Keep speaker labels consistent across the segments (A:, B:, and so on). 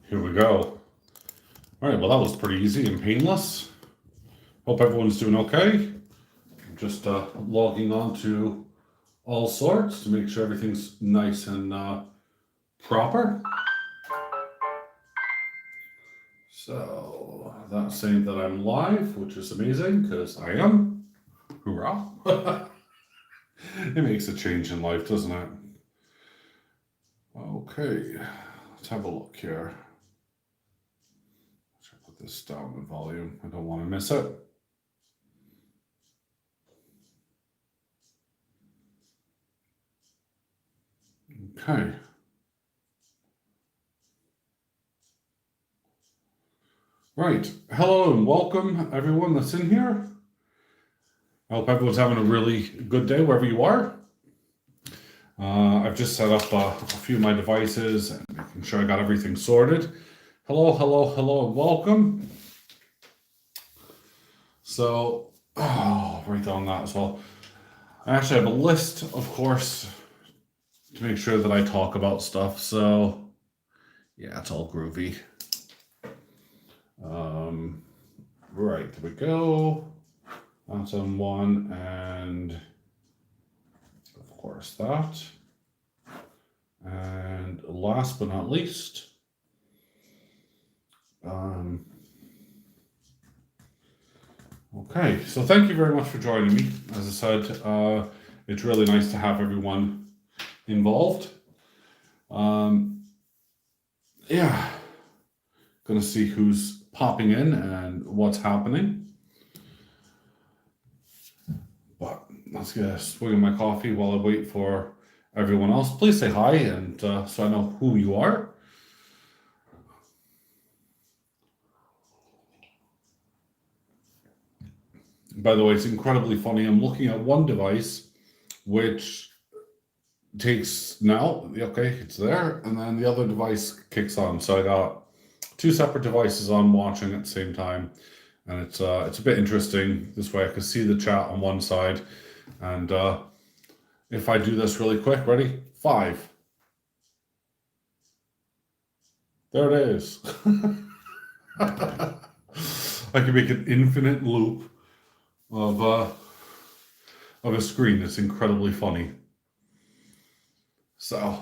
A: Here we go. All right, well, that was pretty easy and painless. Hope everyone's doing okay. I'm just logging on to all sorts to make sure everything's nice and proper. So that's saying that I'm live, which is amazing because I am. Hoorah. It makes a change in life, doesn't it? Okay, let's have a look here. Should put this down in volume. I don't want to miss it. Okay. Right. Hello and welcome everyone that's in here. I hope everyone's having a really good day wherever you are. I've just set up a few of my devices and making sure I got everything sorted. Hello, hello, hello, and welcome. So, write down that as well. I actually have a list, of course, to make sure that I talk about stuff. So, yeah, it's all groovy. Right, there we go. That's on one, and of course that. And last but not least, okay, so thank you very much for joining me. As I said, it's really nice to have everyone involved. Yeah, gonna see who's popping in and what's happening. But let's get a swig of my coffee while I wait for everyone else. Please say hi, and so I know who you are. By the way, it's incredibly funny. I'm looking at one device, which takes now, okay, it's there, and then the other device kicks on. So I got two separate devices on watching at the same time, and it's a bit interesting. This way I can see the chat on one side, and if I do this really quick, ready? 5. There it is. I can make an infinite loop of a screen. It's incredibly funny. So,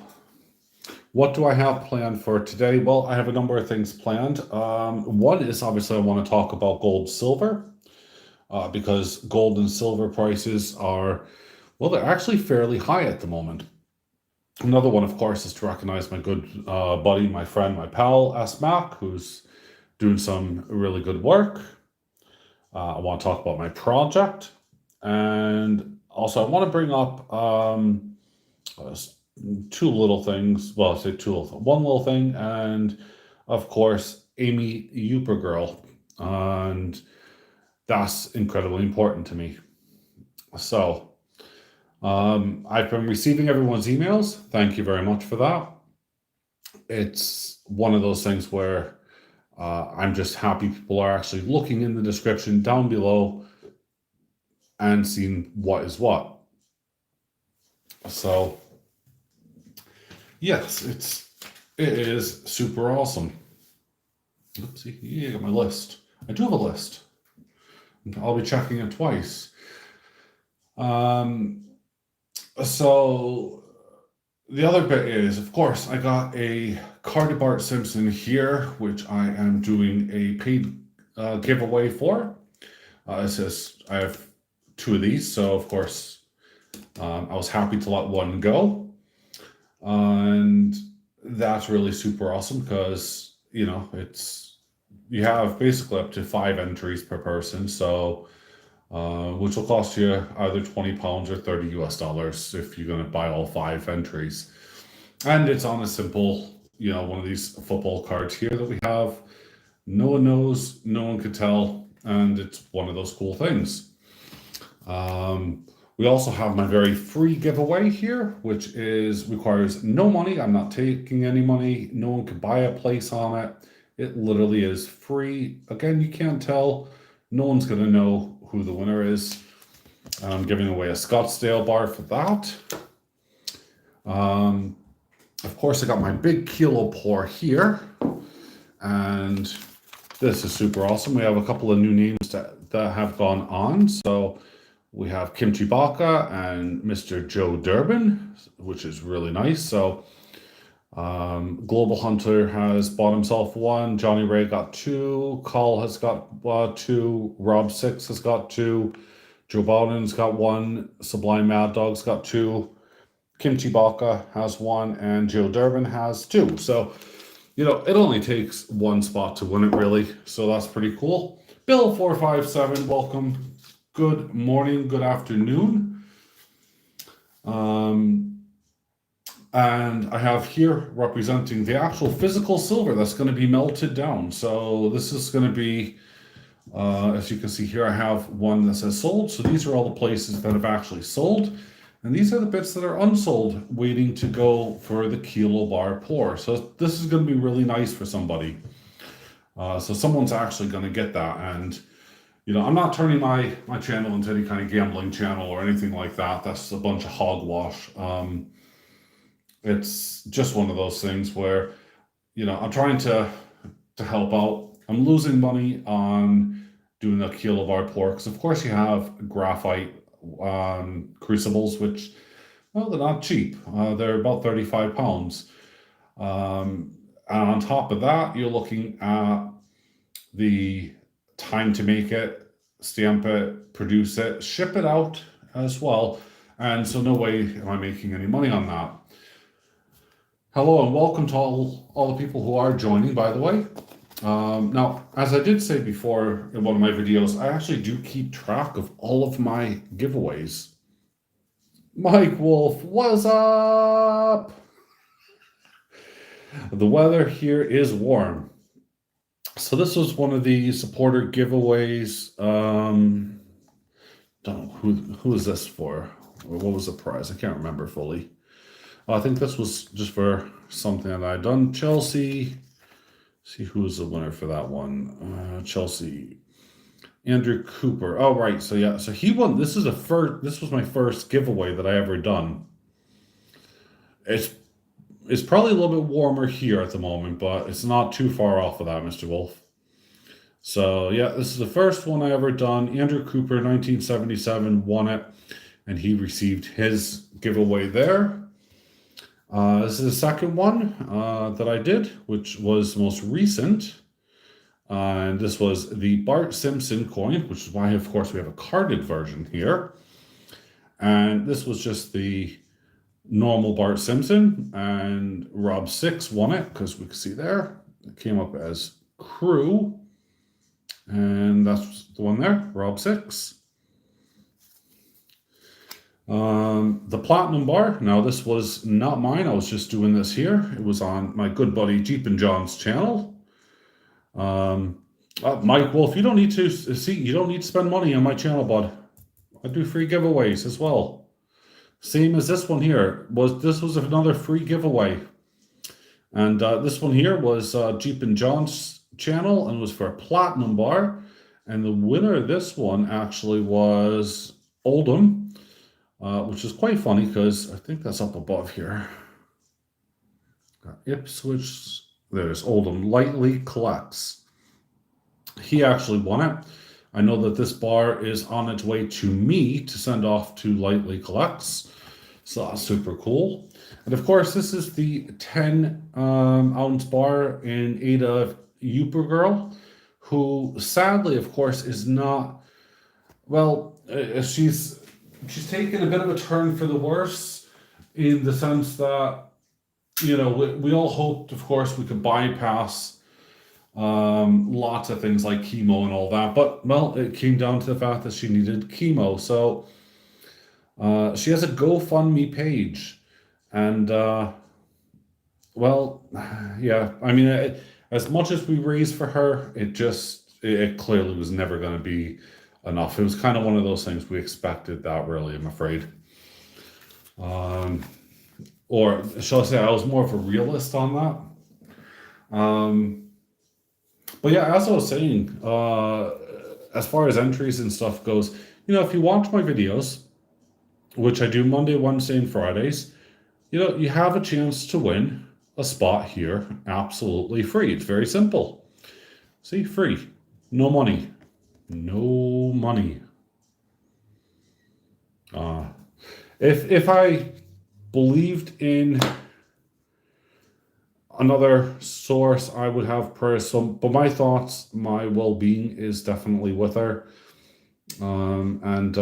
A: what do I have planned for today? Well, I have a number of things planned. One is obviously I want to talk about gold, silver, because gold and silver prices are, well, they're actually fairly high at the moment. Another one, of course, is to recognize my good buddy, my friend, my pal, S. Mac, who's doing some really good work. I want to talk about my project. And also, I want to bring up two little things. Well, I say one little thing, and of course, Amy Uper Girl. And that's incredibly important to me. So, I've been receiving everyone's emails. Thank you very much for that. It's one of those things where I'm just happy people are actually looking in the description down below and seeing what is what. So, yes, it is super awesome. Oopsie, yeah, I got my list. I do have a list. I'll be checking it twice. So the other bit is, of course, I got a card of Bart Simpson here, which I am doing a paid giveaway for. It says I have 2 of these, so of course I was happy to let one go. And that's really super awesome because, you know, you have basically up to 5 entries per person, so which will cost you either £20 or $30 if you're going to buy all 5 entries. And it's on a simple, you know, one of these football cards here that we have. No one knows, no one could tell, and it's one of those cool things. We also have my very free giveaway here, which requires no money. I'm not taking any money. No one can buy a place on it. It literally is free. Again, you can't tell. No one's going to know who the winner is. I'm giving away a Scottsdale bar for that. Of course, I got my big kilo pour here. And this is super awesome. We have a couple of new names that have gone on. So we have Kimchi Baka and Mr. Joe Durbin, which is really nice. So Global Hunter has bought himself one. Johnny Ray got two. Carl has got two. Rob Six has got two. Joe Bowden's got one. Sublime Mad Dog's got two. Kimchi Baka has one, and Joe Durbin has two. So, it only takes one spot to win it, really. So that's pretty cool. Bill457, welcome. Good morning, good afternoon. And I have here representing the actual physical silver that's going to be melted down. So this is going to be, as you can see here, I have one that says sold. So these are all the places that have actually sold. And these are the bits that are unsold, waiting to go for the kilobar pour. So this is going to be really nice for somebody. So someone's actually going to get that. And, I'm not turning my channel into any kind of gambling channel or anything like that. That's a bunch of hogwash. It's just one of those things where, I'm trying to help out. I'm losing money on doing a kilobar pour because, of course, you have graphite crucibles, which, well, they're not cheap. They're about 35 pounds. And on top of that, you're looking at the time to make it, stamp it, produce it, ship it out as well. And so no way am I making any money on that. Hello and welcome to all the people who are joining, by the way. Now, as I did say before in one of my videos, I actually do keep track of all of my giveaways. Mike Wolf, what's up? The weather here is warm. So this was one of the supporter giveaways. Don't know who is this for? Or what was the prize? I can't remember fully. I think this was just for something that I'd done. Chelsea. See who was the winner for that one. Chelsea. Andrew Cooper. Oh, right. So yeah. So he won. This was my first giveaway that I ever done. It's probably a little bit warmer here at the moment, but it's not too far off of that, Mr. Wolf. So yeah, this is the first one I ever done. Andrew Cooper, 1977, won it, and he received his giveaway there. This is the second one that I did, which was most recent. And this was the Bart Simpson coin, which is why, of course, we have a carded version here. And this was just the normal Bart Simpson, and Rob Six won it because we can see there it came up as crew, and that's the one there, Rob Six. The platinum bar. Now this was not mine. I was just doing this here. It was on my good buddy Jeep and John's channel. Mike Wolf, you don't need to spend money on my channel, bud. I do free giveaways as well. Same as this one here. This was another free giveaway. And this one here was Jeep and John's channel and was for a platinum bar. And the winner of this one actually was Oldham, which is quite funny because I think that's up above here. Ipswich, there's Oldham, Lightly Collects. He actually won it. I know that this bar is on its way to me to send off to Lightly Collects. So that's super cool. And of course, this is the 10 ounce bar in Ada Uper Girl, who sadly, of course, is not, well, she's taken a bit of a turn for the worse in the sense that, we all hoped, of course, we could bypass lots of things like chemo and all that, but well, it came down to the fact that she needed chemo. So she has a GoFundMe page, and well, yeah, I mean, as much as we raised for her, it clearly was never going to be enough. It was kind of one of those things we expected that, really, I'm afraid. Or shall I say, I was more of a realist on that. But yeah, as I was saying, as far as entries and stuff goes, if you watch my videos, which I do Monday, Wednesday, and Fridays, you have a chance to win. a spot here absolutely free. It's very simple. See, free. No money. No money. If I believed in another source, I would have prayers. So, but my thoughts, my well-being is definitely with her. And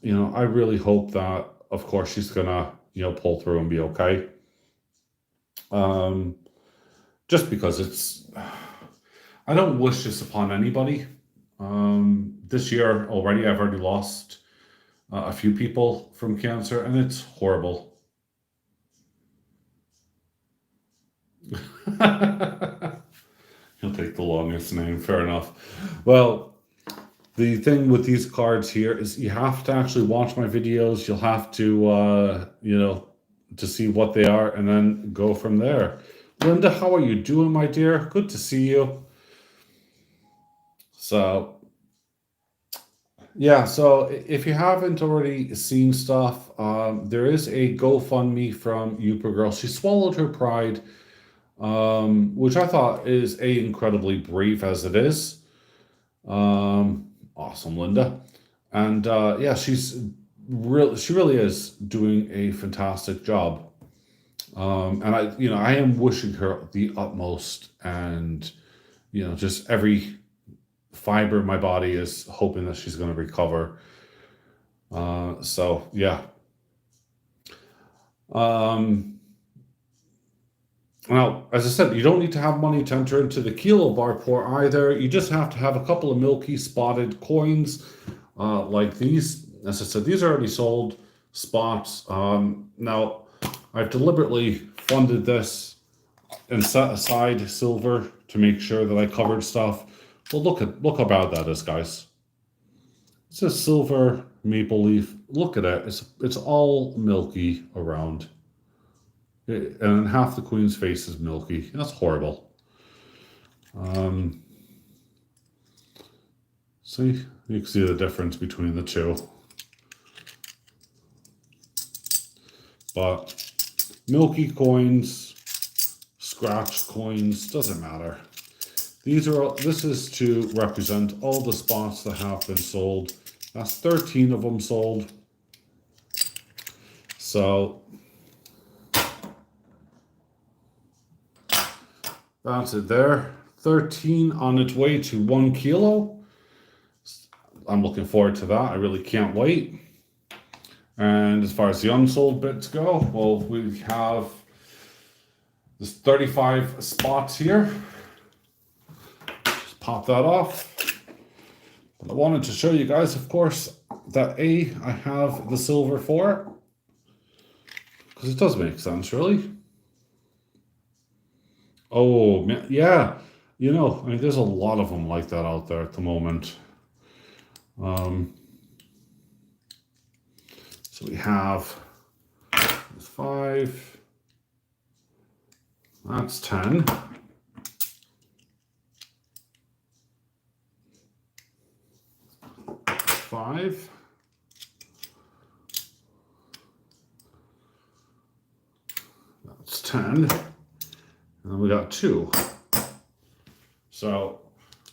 A: you know, I really hope that, of course, she's gonna, you know, pull through and be okay. Um, just because it's, I don't wish this upon anybody. This year already, I've already lost a few people from cancer, and it's horrible. He'll take the longest name, fair enough. Well, the thing with these cards here is you have to actually watch my videos. You'll have to, you know, to see what they are and then go from there. Linda, how are you doing, my dear? Good to see you. So, yeah, so if you haven't already seen stuff, there is a GoFundMe from Youper Girl. She swallowed her pride, which I thought is a incredibly brave as it is. Awesome, Linda. And yeah, she really is doing a fantastic job. And you know, I am wishing her the utmost, and you know, just every fiber of my body is hoping that she's going to recover. So yeah. Um, Now, as I said, you don't need to have money to enter into the kilo bar pour either. You just have to have a couple of milky spotted coins like these. As I said, these are already sold spots. Now, I've deliberately funded this and set aside silver to make sure that I covered stuff. Well, look how bad that is, guys. It's a silver maple leaf. Look at it. It's all milky around. And half the queen's face is milky. That's horrible. See, you can see the difference between the two. But milky coins, scratch coins, doesn't matter. This is to represent all the spots that have been sold. That's 13 of them sold. So that's it there. 13 on its way to 1 kilo. I'm looking forward to that. I really can't wait. And as far as the unsold bits go, well, we have this 35 spots here. Just pop that off. But I wanted to show you guys, of course, that I have the silver for. Because it does make sense, really. Oh, man, yeah. You know, I mean, there's a lot of them like that out there at the moment. So we have 5. That's 10. 5. That's 10. And then we got 2. So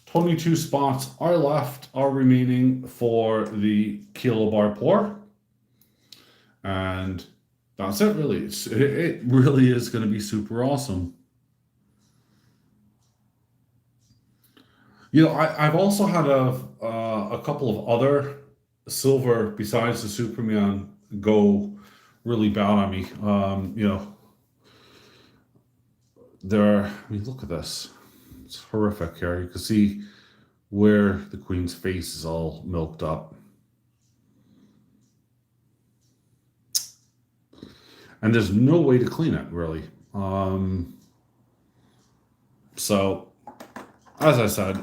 A: 22 spots are remaining for the kilobar pour. And that's it, really. It really is going to be super awesome. You know, I've also had a couple of other silver besides the Superman go really bad on me. You know, I mean, look at this. It's horrific here. You can see where the queen's face is all milked up. And there's no way to clean it, really. So, as I said,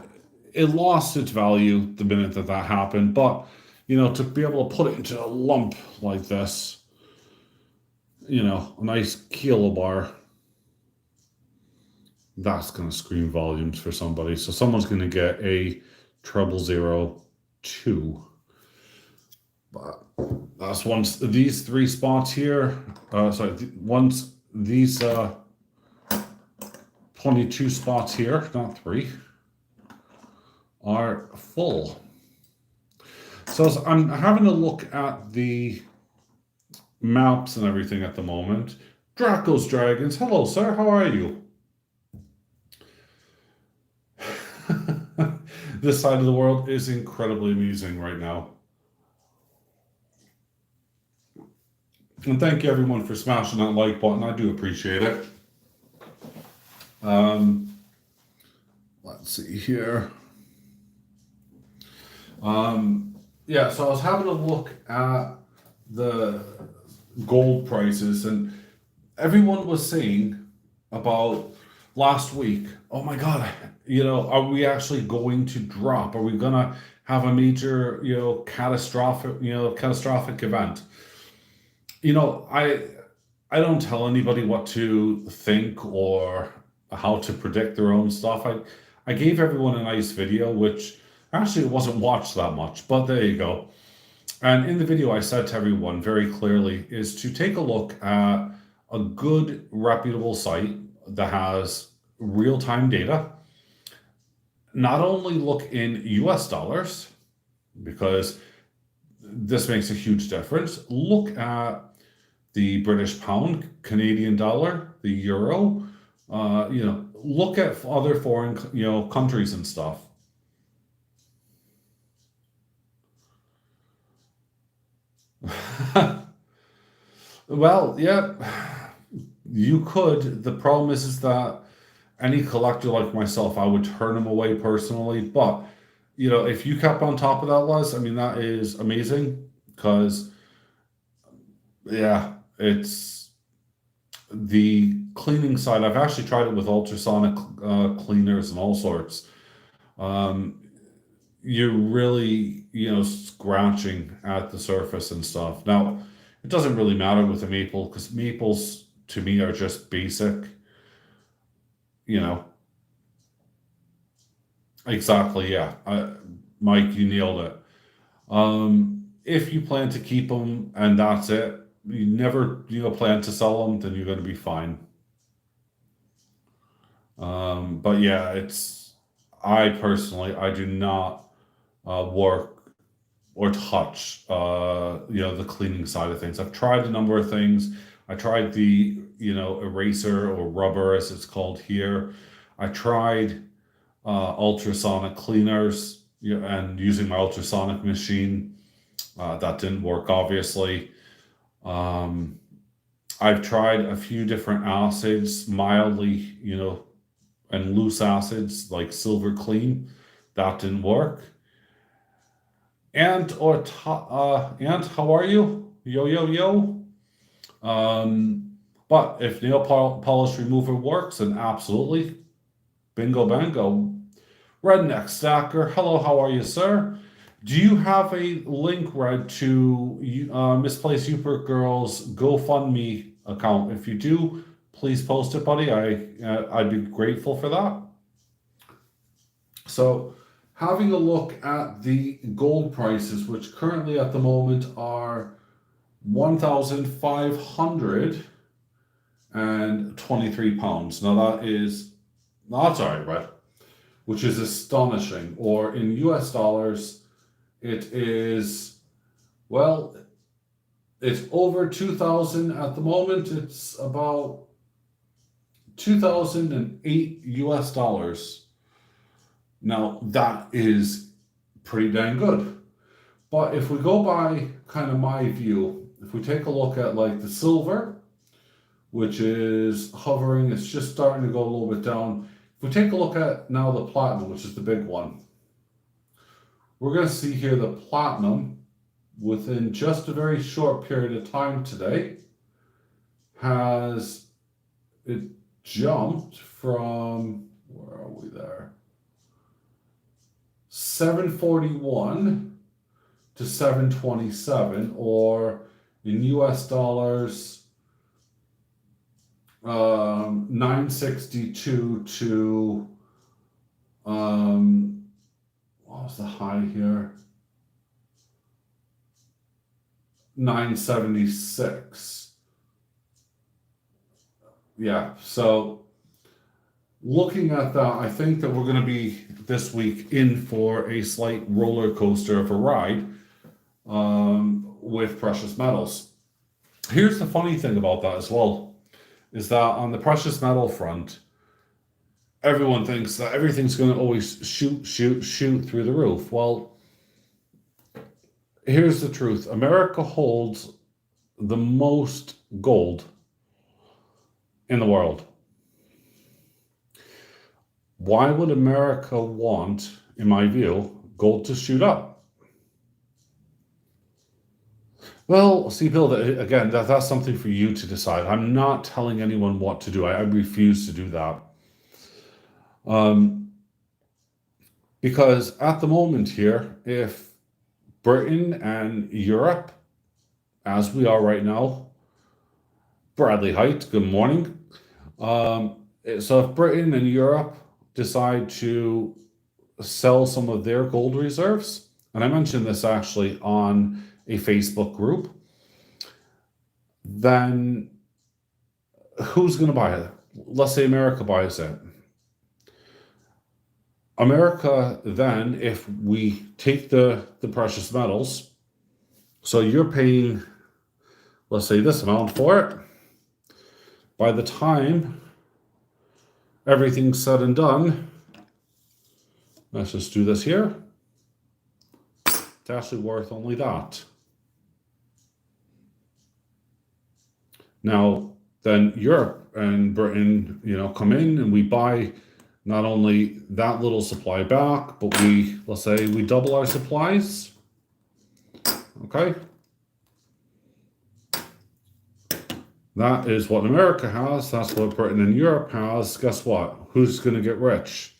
A: it lost its value the minute that happened. But, you know, to be able to put it into a lump like this, you know, a nice kilobar, that's going to scream volumes for somebody. So someone's going to get a 002. But that's once these 3 spots here. Once these 22 spots here, not 3, are full. So I'm having a look at the maps and everything at the moment. Draco's Dragons, hello sir, how are you? This side of the world is incredibly amusing right now. And thank you everyone for smashing that like button. I do appreciate it. Let's see here. Yeah, so I was having a look at the gold prices, and everyone was saying about last week, oh my God, are we actually going to drop? Are we gonna have a major, catastrophic event? I don't tell anybody what to think or how to predict their own stuff. I gave everyone a nice video, which actually wasn't watched that much, but there you go. And in the video, I said to everyone very clearly is to take a look at a good reputable site that has real-time data. Not only look in US dollars, because this makes a huge difference. Look at the British pound, Canadian dollar, the euro. Look at other foreign, countries and stuff. Well, yeah, you could. The problem is that any collector like myself, I would turn them away personally. But if you kept on top of that, Les, I mean, that is amazing because, yeah, it's the cleaning side. I've actually tried it with ultrasonic cleaners and all sorts. Um, you're really, scratching at the surface and stuff. Now, it doesn't really matter with a maple because maples to me are just basic, you know. Exactly, yeah. Mike, you nailed it. If you plan to keep them and that's it, you never, plan to sell them, then you're going to be fine. But yeah, I personally, I do not work or touch, the cleaning side of things. I've tried a number of things. I tried the, eraser or rubber as it's called here. I tried ultrasonic cleaners, and using my ultrasonic machine. That didn't work, obviously. Um, I've tried a few different acids, mildly, and loose acids like Silver Clean. That didn't work. And how are you? Yo yo yo. But if polish remover works, then absolutely, bingo bango. Redneck Stacker, hello, how are you, sir? Do you have a link, Red, to Misplaced Super Girls GoFundMe account? If you do, please post it, buddy. I'd be grateful for that. So, having a look at the gold prices, which currently at the moment are 1,523 pounds. Now that's all right, Red, which is astonishing. Or in US dollars, it is, well, it's over 2,000 at the moment. It's about 2008 US dollars. Now, that is pretty dang good. But if we go by kind of my view, if we take a look at like the silver, which is hovering, it's just starting to go a little bit down. If we take a look at now the platinum, which is the big one, we're going to see here the platinum within just a very short period of time today has it jumped from, where are we there? 741 to 727, or in US dollars, 962 to, what was the high here? 976. Yeah, so looking at that, I think that we're going to be this week in for a slight roller coaster of a ride with precious metals. Here's the funny thing about that as well, is that on the precious metal front, everyone thinks that everything's going to always shoot through the roof. Well, here's the truth. America holds the most gold in the world. Why would America want, in my view, gold to shoot up? Well, see, Bill, again, that's something for you to decide. I'm not telling anyone what to do. I refuse to do that. Because at the moment here, if Britain and Europe, as we are right now, Bradley Height, good morning. So if Britain and Europe decide to sell some of their gold reserves, and I mentioned this actually on a Facebook group, then who's going to buy it? Let's say America buys it. America then, if we take the precious metals, so you're paying, let's say, this amount for it. By the time everything's said and done, let's just do this here. It's actually worth only that. Now, then Europe and Britain, come in and we buy not only that little supply back, but let's say we double our supplies. Okay. That is what America has. That's what Britain and Europe has. Guess what? Who's going to get rich?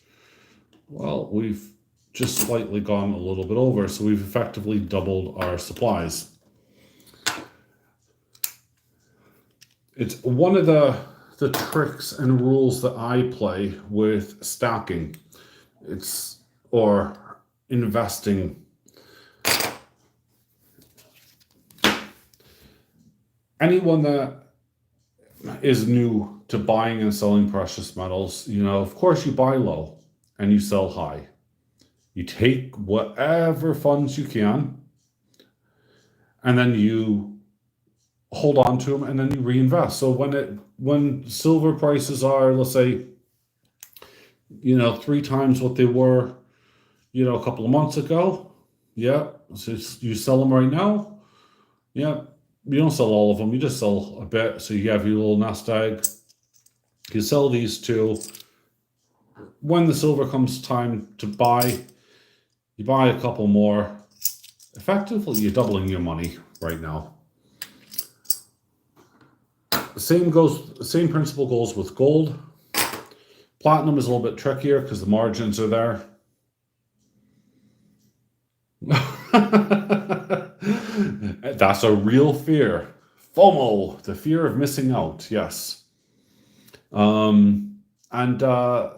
A: Well, we've just slightly gone a little bit over, so we've effectively doubled our supplies. It's one of the tricks and rules that I play with stacking. Or investing. Anyone that is new to buying and selling precious metals, of course you buy low and you sell high. You take whatever funds you can and then you hold on to them and then you reinvest. So when silver prices are, let's say, 3 times what they were, a couple of months ago, yeah, so you sell them right now, yeah. You don't sell all of them, you just sell a bit. So you have your little nest egg. You sell these two. When the silver comes time to buy, you buy a couple more. Effectively, you're doubling your money right now. Same principle goes with gold. Platinum is a little bit trickier because the margins are there. That's a real fear. FOMO, the fear of missing out. Yes. And it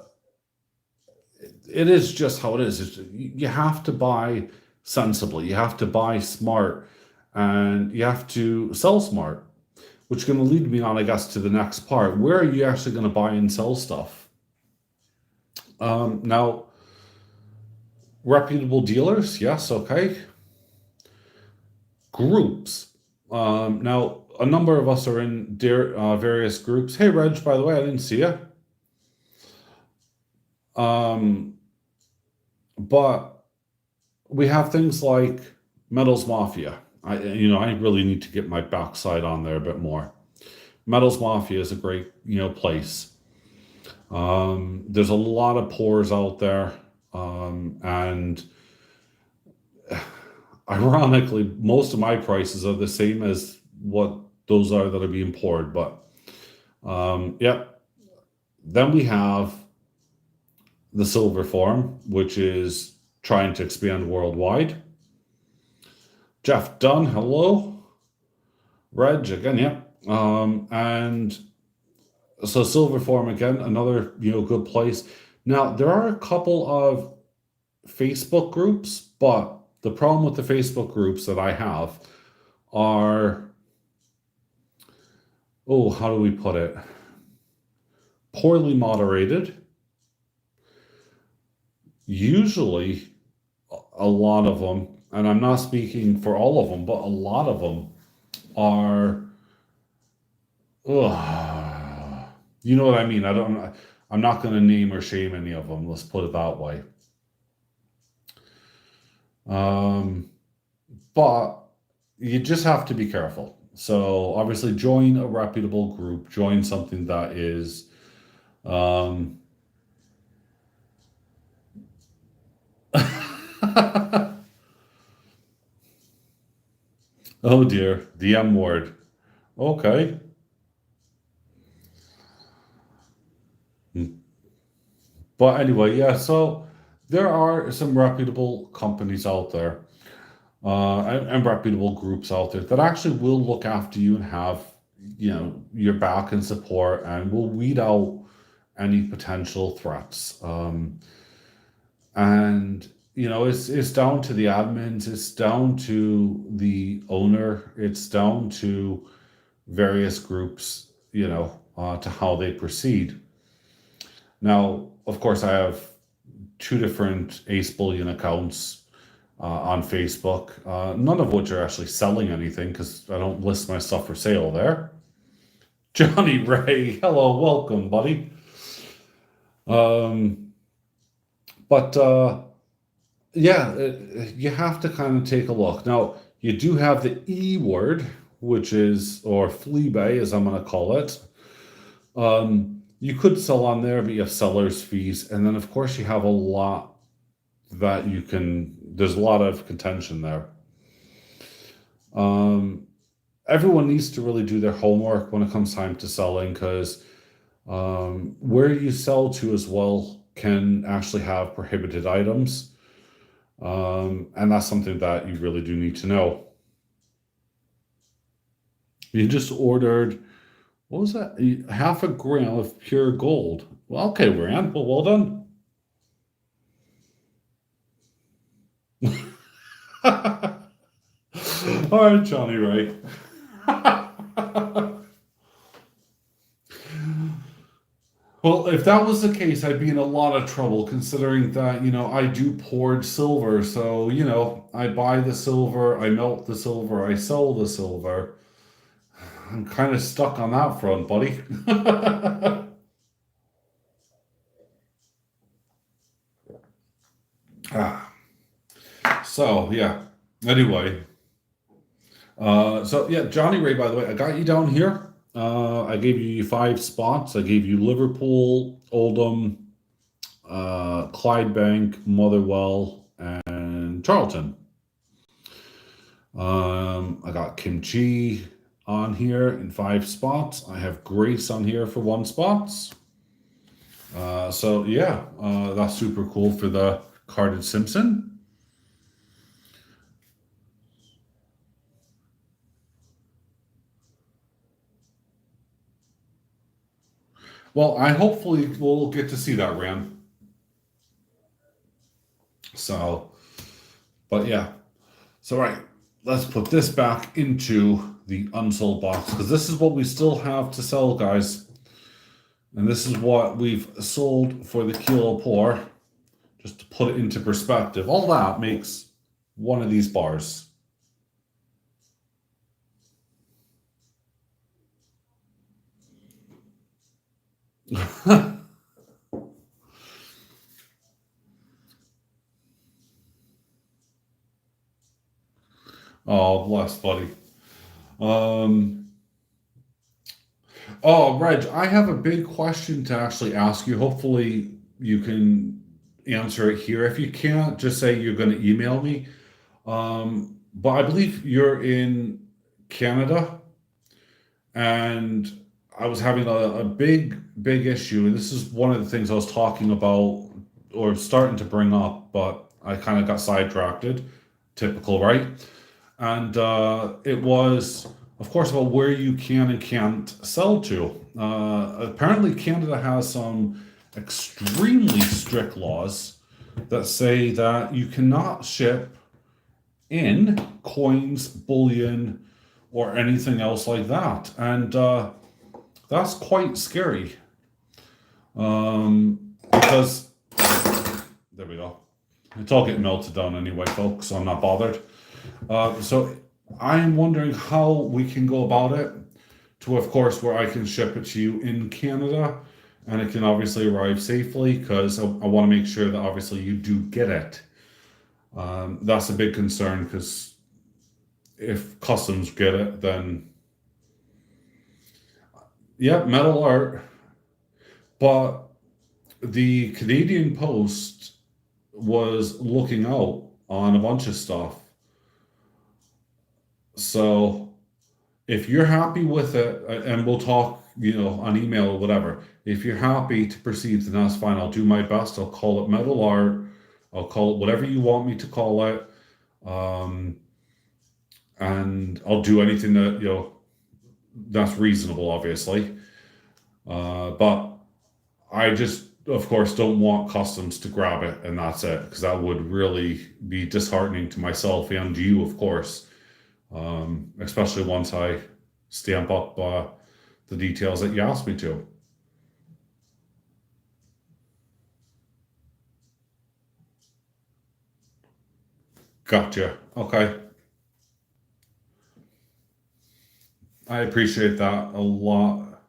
A: is just how it is. You have to buy sensibly. You have to buy smart. And you have to sell smart. Which is going to lead me on, I guess, to the next part. Where are you actually going to buy and sell stuff? Now, reputable dealers, yes, okay. Groups. Now, a number of us are in various groups. Hey, Reg, by the way, I didn't see you. But we have things like Metals Mafia. I really need to get my backside on there a bit more. Metals Mafia is a great, place. There's a lot of pours out there. And ironically, most of my prices are the same as what those are that are being poured. But, yeah. Then we have the Silver Forum, which is trying to expand worldwide. Jeff Dunn, hello. Reg, again, yeah. And so Silver Forum, again, another, good place. Now, there are a couple of Facebook groups, but the problem with the Facebook groups that I have are, how do we put it? Poorly moderated. Usually, a lot of them, and I'm not speaking for all of them, but a lot of them are, ugh, you know what I mean? I'm not going to name or shame any of them. Let's put it that way. Um, but you just have to be careful. So obviously, join a reputable group. Join something that is, um, oh dear, the M word. Okay. But anyway, yeah, so there are some reputable companies out there, and reputable groups out there that actually will look after you and have, your back and support and will weed out any potential threats. And it's down to the admins, it's down to the owner, it's down to various groups, to how they proceed. Now, of course, I have two different Ace Bullion accounts on Facebook, none of which are actually selling anything because I don't list my stuff for sale there. Johnny Ray, hello, welcome, buddy. Um, but yeah, you have to kind of take a look. Now, you do have the E word, which is, or Fleabay, as I'm going to call it. You could sell on there, but you have seller's fees. And then, of course, you have a lot that there's a lot of contention there. Everyone needs to really do their homework when it comes time to selling because where you sell to as well can actually have prohibited items. And that's something that you really do need to know. You just ordered, what was that? Half a gram of pure gold. Well, okay, Rand. Well done. All right, Johnny Ray. Well, if that was the case, I'd be in a lot of trouble considering that, I do poured silver. So, I buy the silver, I melt the silver, I sell the silver. I'm kind of stuck on that front, buddy. Ah, so, yeah. Anyway, so yeah, Johnny Ray, by the way, I got you down here. I gave you 5 spots. I gave you Liverpool, Oldham, Clydebank, Motherwell, and Charlton. I got Kimchi on here in 5 spots. I have Grace on here for 1 spot. So yeah, that's super cool for the carded Simpson. Well, I hopefully will get to see that, Ram. So, but yeah. So, right, let's put this back into the unsold box because this is what we still have to sell, guys. And this is what we've sold for the kilo pour. Just to put it into perspective, all that makes one of these bars. Oh, bless, buddy. Um, oh, Reg, I have a big question to actually ask you. Hopefully, you can answer it here. If you can't, just say you're going to email me. But I believe you're in Canada, and I was having a big, big issue. And this is one of the things I was talking about or starting to bring up, but I kind of got sidetracked. Typical, right? And it was, of course, about where you can and can't sell to. Apparently, Canada has some extremely strict laws that say that you cannot ship in coins, bullion, or anything else like that. And that's quite scary because there we go. It's all getting melted down anyway, folks, so I'm not bothered. So I'm wondering how we can go about it to, of course, where I can ship it to you in Canada and it can obviously arrive safely because I want to make sure that obviously you do get it. That's a big concern because if customs get it, then yeah, metal art. But the Canadian Post was looking out on a bunch of stuff. So if you're happy with it, and we'll talk, on email or whatever. If you're happy to proceed, then that's fine. I'll do my best. I'll call it metal art. I'll call it whatever you want me to call it. Um, and I'll do anything that, that's reasonable, obviously. But I just, of course, don't want customs to grab it and that's it, because that would really be disheartening to myself and you, of course, especially once I stamp up the details that you asked me to. Gotcha. Okay. I appreciate that a lot.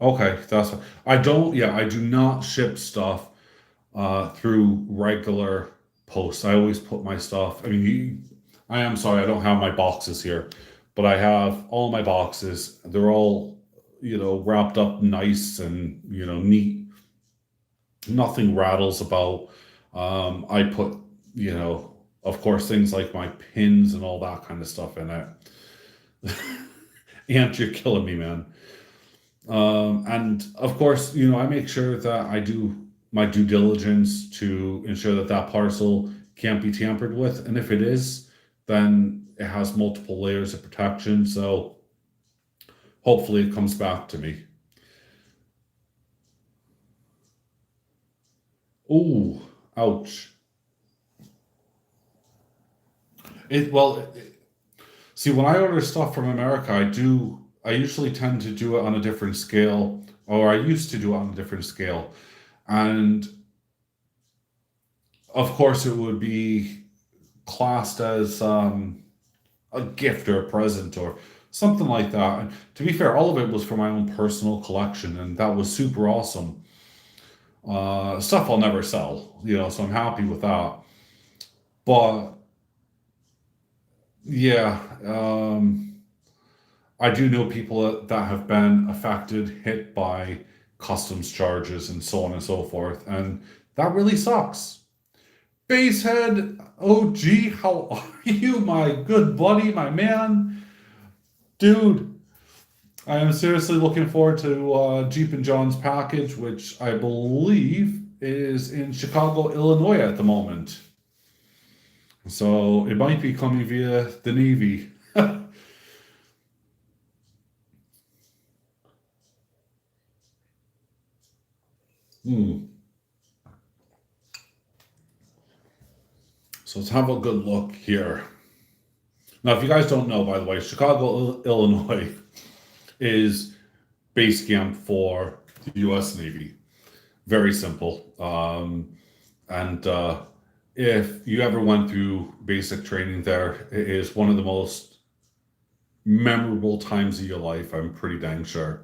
A: Okay, that's I don't, yeah, I do not ship stuff through regular posts. I always put my stuff. I mean, I am sorry, I don't have my boxes here, but I have all my boxes. They're all, wrapped up nice and, neat. Nothing rattles about. I put, of course, things like my pins and all that kind of stuff in it. And you're killing me, man. And of course, I make sure that I do my due diligence to ensure that that parcel can't be tampered with. And if it is, then it has multiple layers of protection. So hopefully it comes back to me. Ooh, ouch. See, when I order stuff from America, I usually tend to do it on a different scale, or I used to do it on a different scale. And of course, it would be classed as a gift or a present or something like that. And to be fair, all of it was for my own personal collection, and that was super awesome. Stuff I'll never sell, so I'm happy with that. But yeah, I do know people that have been affected, hit by customs charges and so on and so forth, and that really sucks. Basehead, OG, how are you, my good buddy, my man? Dude, I am seriously looking forward to Jeep and John's package, which I believe is in Chicago, Illinois at the moment. So it might be coming via the Navy. Hmm. So let's have a good look here. Now, if you guys don't know, by the way, Chicago, Illinois is base camp for the U.S. Navy. Very simple. And if you ever went through basic training there, it is one of the most memorable times of your life. I'm pretty dang sure.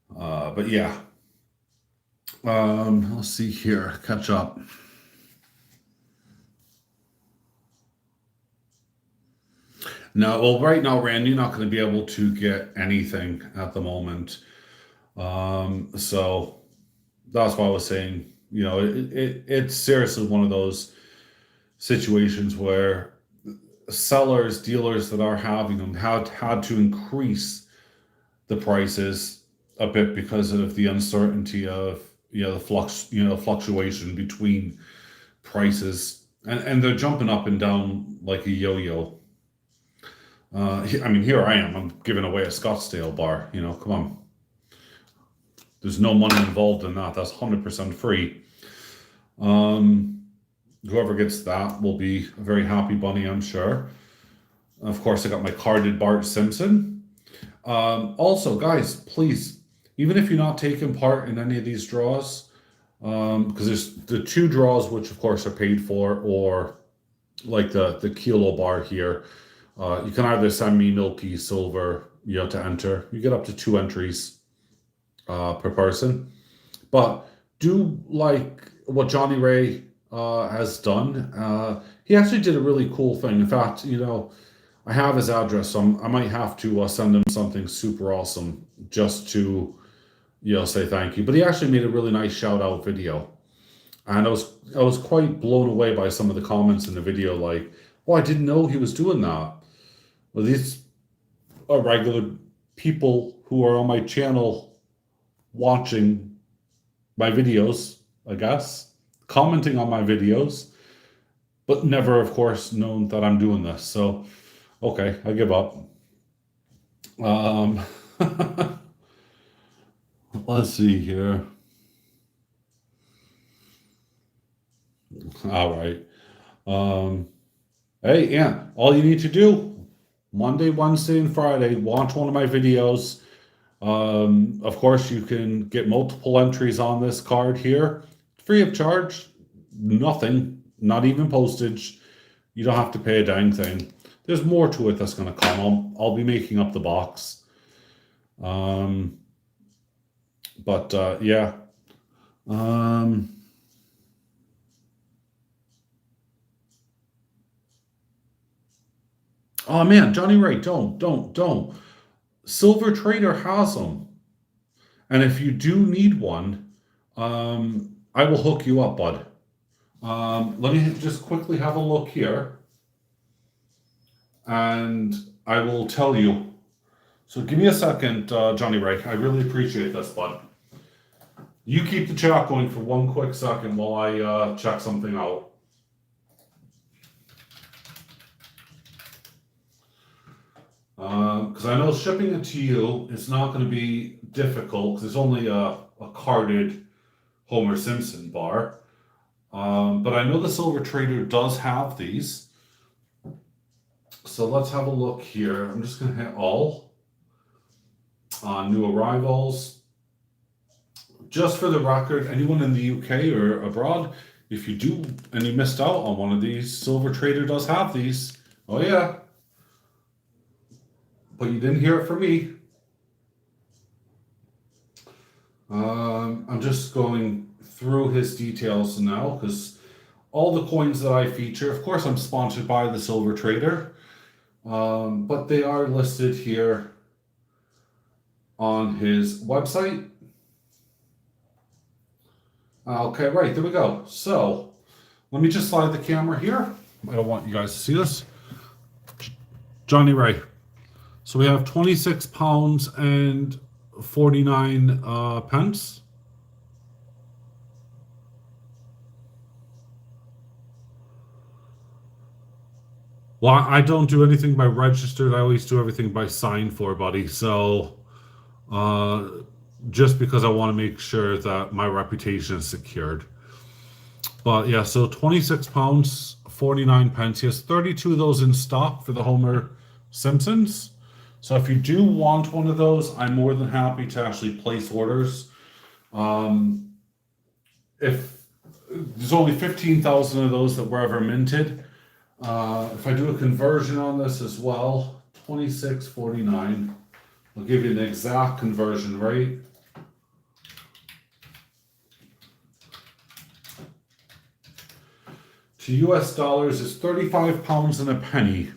A: But yeah, let's see here. Catch up. No, well, right now, Rand, you're not going to be able to get anything at the moment. So that's why I was saying, it's seriously one of those situations where sellers, dealers that are having them had to increase the prices a bit because of the uncertainty of the fluctuation between prices, and they're jumping up and down like a yo-yo. I mean, here I am. I'm giving away a Scottsdale bar. Come on. There's no money involved in that. That's 100% free. Um, Whoever gets that will be a very happy bunny, I'm sure. Of course, I got my carded Bart Simpson. Also, guys, please, even if you're not taking part in any of these draws, because there's the two draws which of course are paid for, or like the kilo bar here. You can either send me milky, silver, to enter. You get up to two entries per person. But do like what Johnny Ray has done. He actually did a really cool thing. In fact, I have his address, so I might have to send him something super awesome just to say thank you. But he actually made a really nice shout out video, and I was quite blown away by some of the comments in the video. Like, oh, I didn't know he was doing that. Well, these are regular people who are on my channel watching my videos, I guess, commenting on my videos, but never, of course, known that I'm doing this. So, okay, I give up. Um, let's see here. All right. Um, hey, yeah, all you need to do Monday, Wednesday, and Friday, watch one of my videos. Of course, you can get multiple entries on this card here, free of charge, nothing, not even postage. You don't have to pay a dang thing. There's more to it that's going to come. I'll be making up the box. But yeah. Oh man, Johnny Ray, don't. Silver Trader has them. And if you do need one, I will hook you up, bud. Let me just quickly have a look here, and I will tell you. So give me a second, Johnny Ray. I really appreciate this, bud. You keep the chat going for one quick second while I check something out. Because I know shipping it to you is not going to be difficult, because it's only a carded Homer Simpson bar. But I know the Silver Trader does have these. So let's have a look here. I'm just going to hit all on new arrivals. Just for the record, anyone in the UK or abroad, if you do and you missed out on one of these, Silver Trader does have these. Oh yeah. But you didn't hear it from me. I'm just going through his details now, because all the coins that I feature, of course I'm sponsored by the Silver Trader, but they are listed here on his website. Okay, right, there we go. So let me just slide the camera here. I don't want you guys to see this. Johnny Ray. So we have 26 pounds and 49 pence. Well, I don't do anything by registered. I always do everything by signed for, buddy. So just because I want to make sure that my reputation is secured. But yeah, so 26 pounds, 49 pence. He has 32 of those in stock for the Homer Simpsons. So if you do want one of those, I'm more than happy to actually place orders. If there's only 15,000 of those that were ever minted, if I do a conversion on this as well, 26.49, I'll give you an exact conversion rate. To US dollars is 35 pounds and a penny.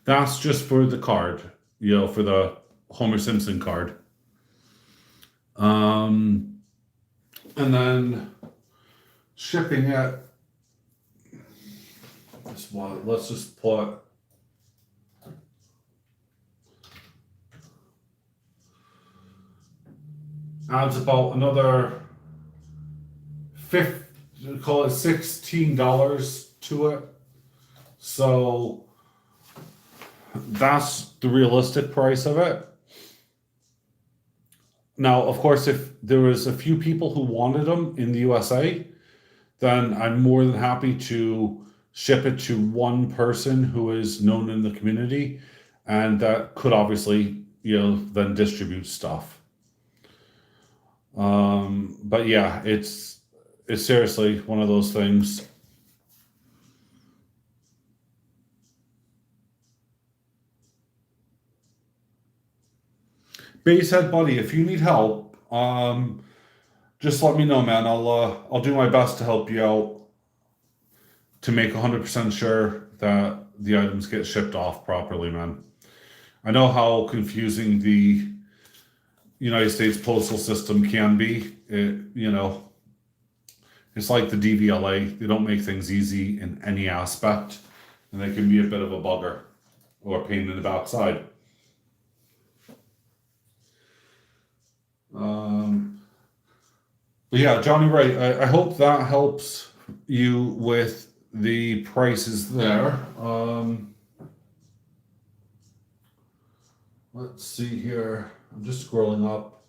A: That's just for the card, for the Homer Simpson card. And then shipping it, let's just put adds about another call it $16 to it. So that's the realistic price of it. Now, of course, if there was a few people who wanted them in the USA, then I'm more than happy to ship it to one person who is known in the community, and that could obviously, then distribute stuff. But yeah, it's seriously one of those things. Basehead buddy, if you need help, just let me know, man. I'll do my best to help you out to make 100% sure that the items get shipped off properly, man. I know how confusing the United States postal system can be. It's like the DVLA. They don't make things easy in any aspect, and they can be a bit of a bugger or a pain in the backside. Um, but yeah, Johnny, right. I hope that helps you with the prices there. Let's see here. I'm just scrolling up.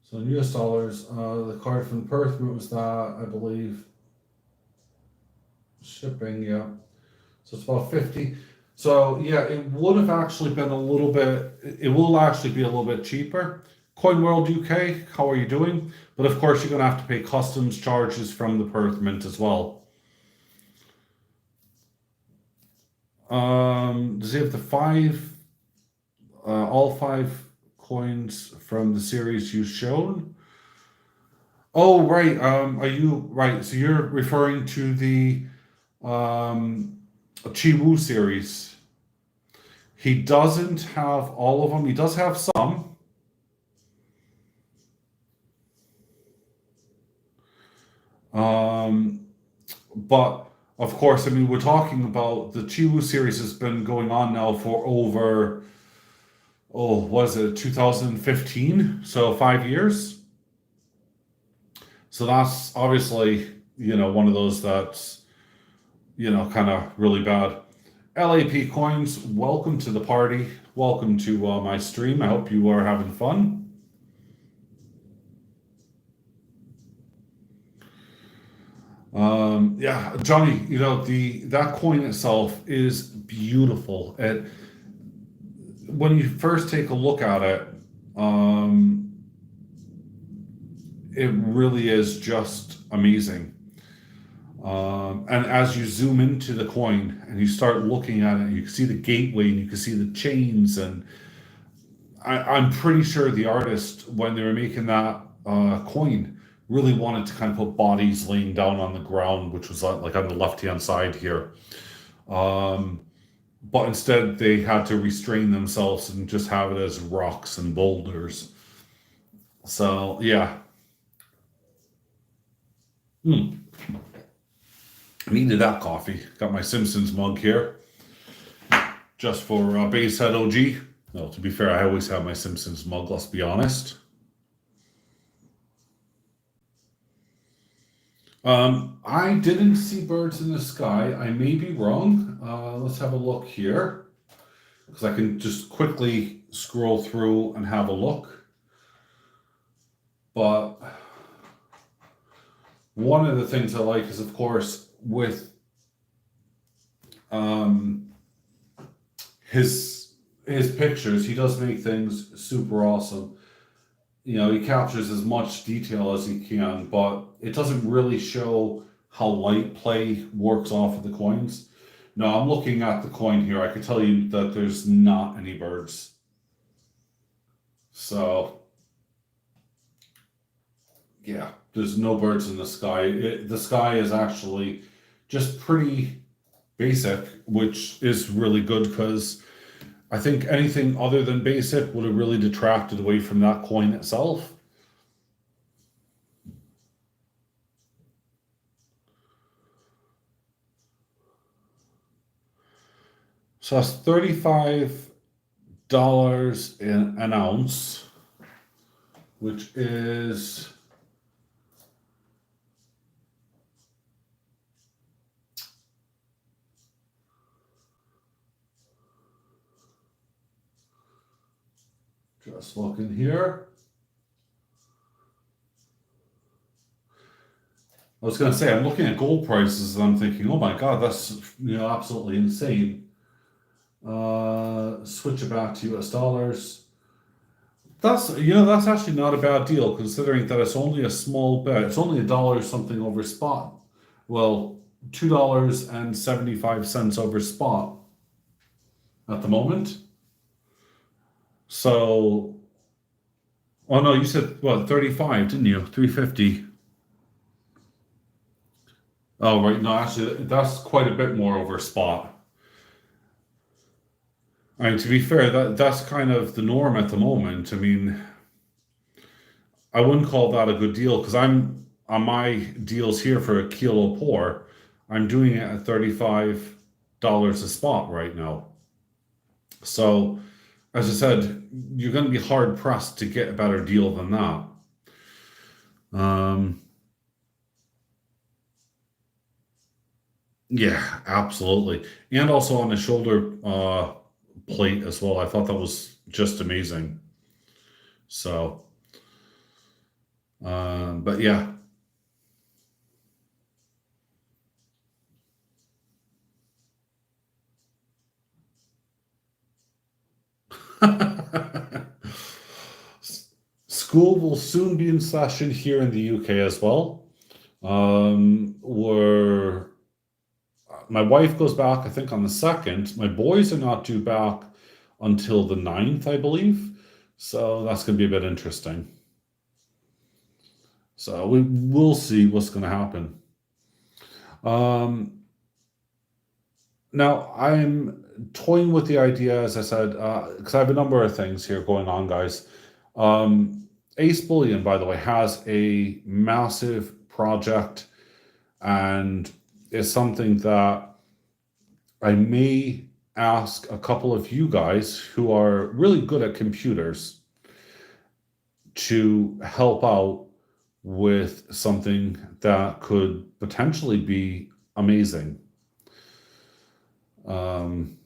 A: So in US dollars, the card from Perth, what was that? I believe shipping, yeah. So it's about 50. So yeah, it would have actually been a little bit, it will actually be a little bit cheaper. Coin World UK, how are you doing? But of course, you're going to have to pay customs charges from the Perth Mint as well. Does he have the all five coins from the series you showed? Oh, right. Are you right? So you're referring to the Chi series. He doesn't have all of them. He does have some. Um, but of course, I mean, we're talking about the Chi series has been going on now for over, oh, was it 2015? So 5 years. So that's obviously, one of those that's, kind of really bad. LAP Coins, welcome to the party. Welcome to my stream. I hope you are having fun. Yeah, Johnny, that coin itself is beautiful. And when you first take a look at it, um, it really is just amazing. And as you zoom into the coin and you start looking at it, you can see the gateway and you can see the chains. And I'm pretty sure the artist, when they were making that coin, really wanted to kind of put bodies laying down on the ground, which was like on the left hand side here. Um, but instead, they had to restrain themselves and just have it as rocks and boulders. So, yeah. Hmm. Needed that coffee. Got my Simpsons mug here just for Basehead OG. Well, to be fair, I always have my Simpsons mug, let's be honest. I didn't see birds in the sky. I may be wrong. Let's have a look here because I can just quickly scroll through and have a look. But one of the things I like is, of course, with his pictures, he does make things super awesome. He captures as much detail as he can, but it doesn't really show how light play works off of the coins. No, I'm looking at the coin here. I can tell you that there's not any birds. So, yeah, there's no birds in the sky. The sky is actually just pretty basic, which is really good because I think anything other than basic would have really detracted away from that coin itself. So that's $35 an ounce, which is just looking here. I was going to say, I'm looking at gold prices and I'm thinking, oh my God, that's absolutely insane. Switch it back to US dollars. That's actually not a bad deal considering that it's only a small bet. It's only a dollar something over spot. Well, $2.75 over spot at the moment. So, oh no, you said what, 35, didn't you? 350. Oh right, no, actually that's quite a bit more over spot. I mean, to be fair, that's kind of the norm at the moment. I mean, I wouldn't call that a good deal because I'm on my deals here for a kilo pour. I'm doing it at $35 a spot right now. So, as I said, you're going to be hard pressed to get a better deal than that. Um, yeah, absolutely, and also on the shoulder plate as well. I thought that was just amazing. So, but yeah. School will soon be in session here in the UK as well. Where my wife goes back, I think, on the 2nd. My boys are not due back until the 9th, I believe. So that's going to be a bit interesting. So we will see what's going to happen. Um, Now I'm toying with the idea, as I said, because I have a number of things here going on, guys. Ace Bullion, by the way, has a massive project and is something that I may ask a couple of you guys who are really good at computers to help out with something that could potentially be amazing. Um,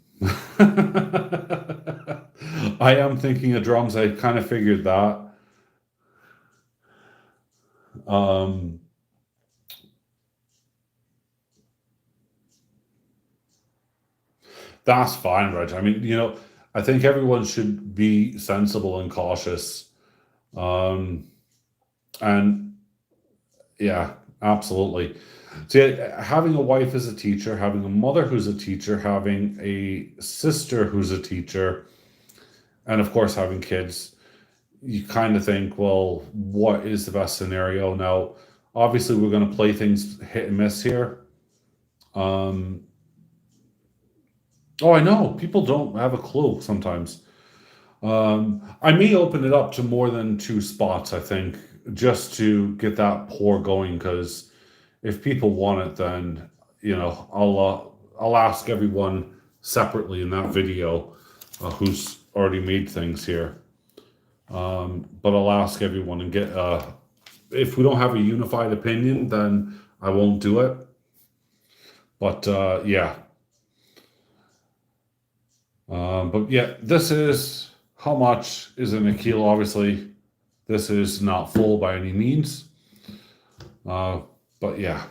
A: I am thinking of drums. I kind of figured that. Um, that's fine, Reg. I mean, I think everyone should be sensible and cautious. Um, and yeah, absolutely. See, having a wife as a teacher, having a mother who's a teacher, having a sister who's a teacher, and of course having kids, you kind of think, well, what is the best scenario? Now, obviously, we're going to play things hit and miss here. Um, oh, I know people don't have a clue sometimes. I may open it up to more than two spots, I think, just to get that pour going. Because if people want it, then I'll ask everyone separately in that video who's already made things here. But I'll ask everyone and get if we don't have a unified opinion, then I won't do it. But yeah, but yeah, this is how much is in a kilo. Obviously, this is not full by any means. Uh, but yeah,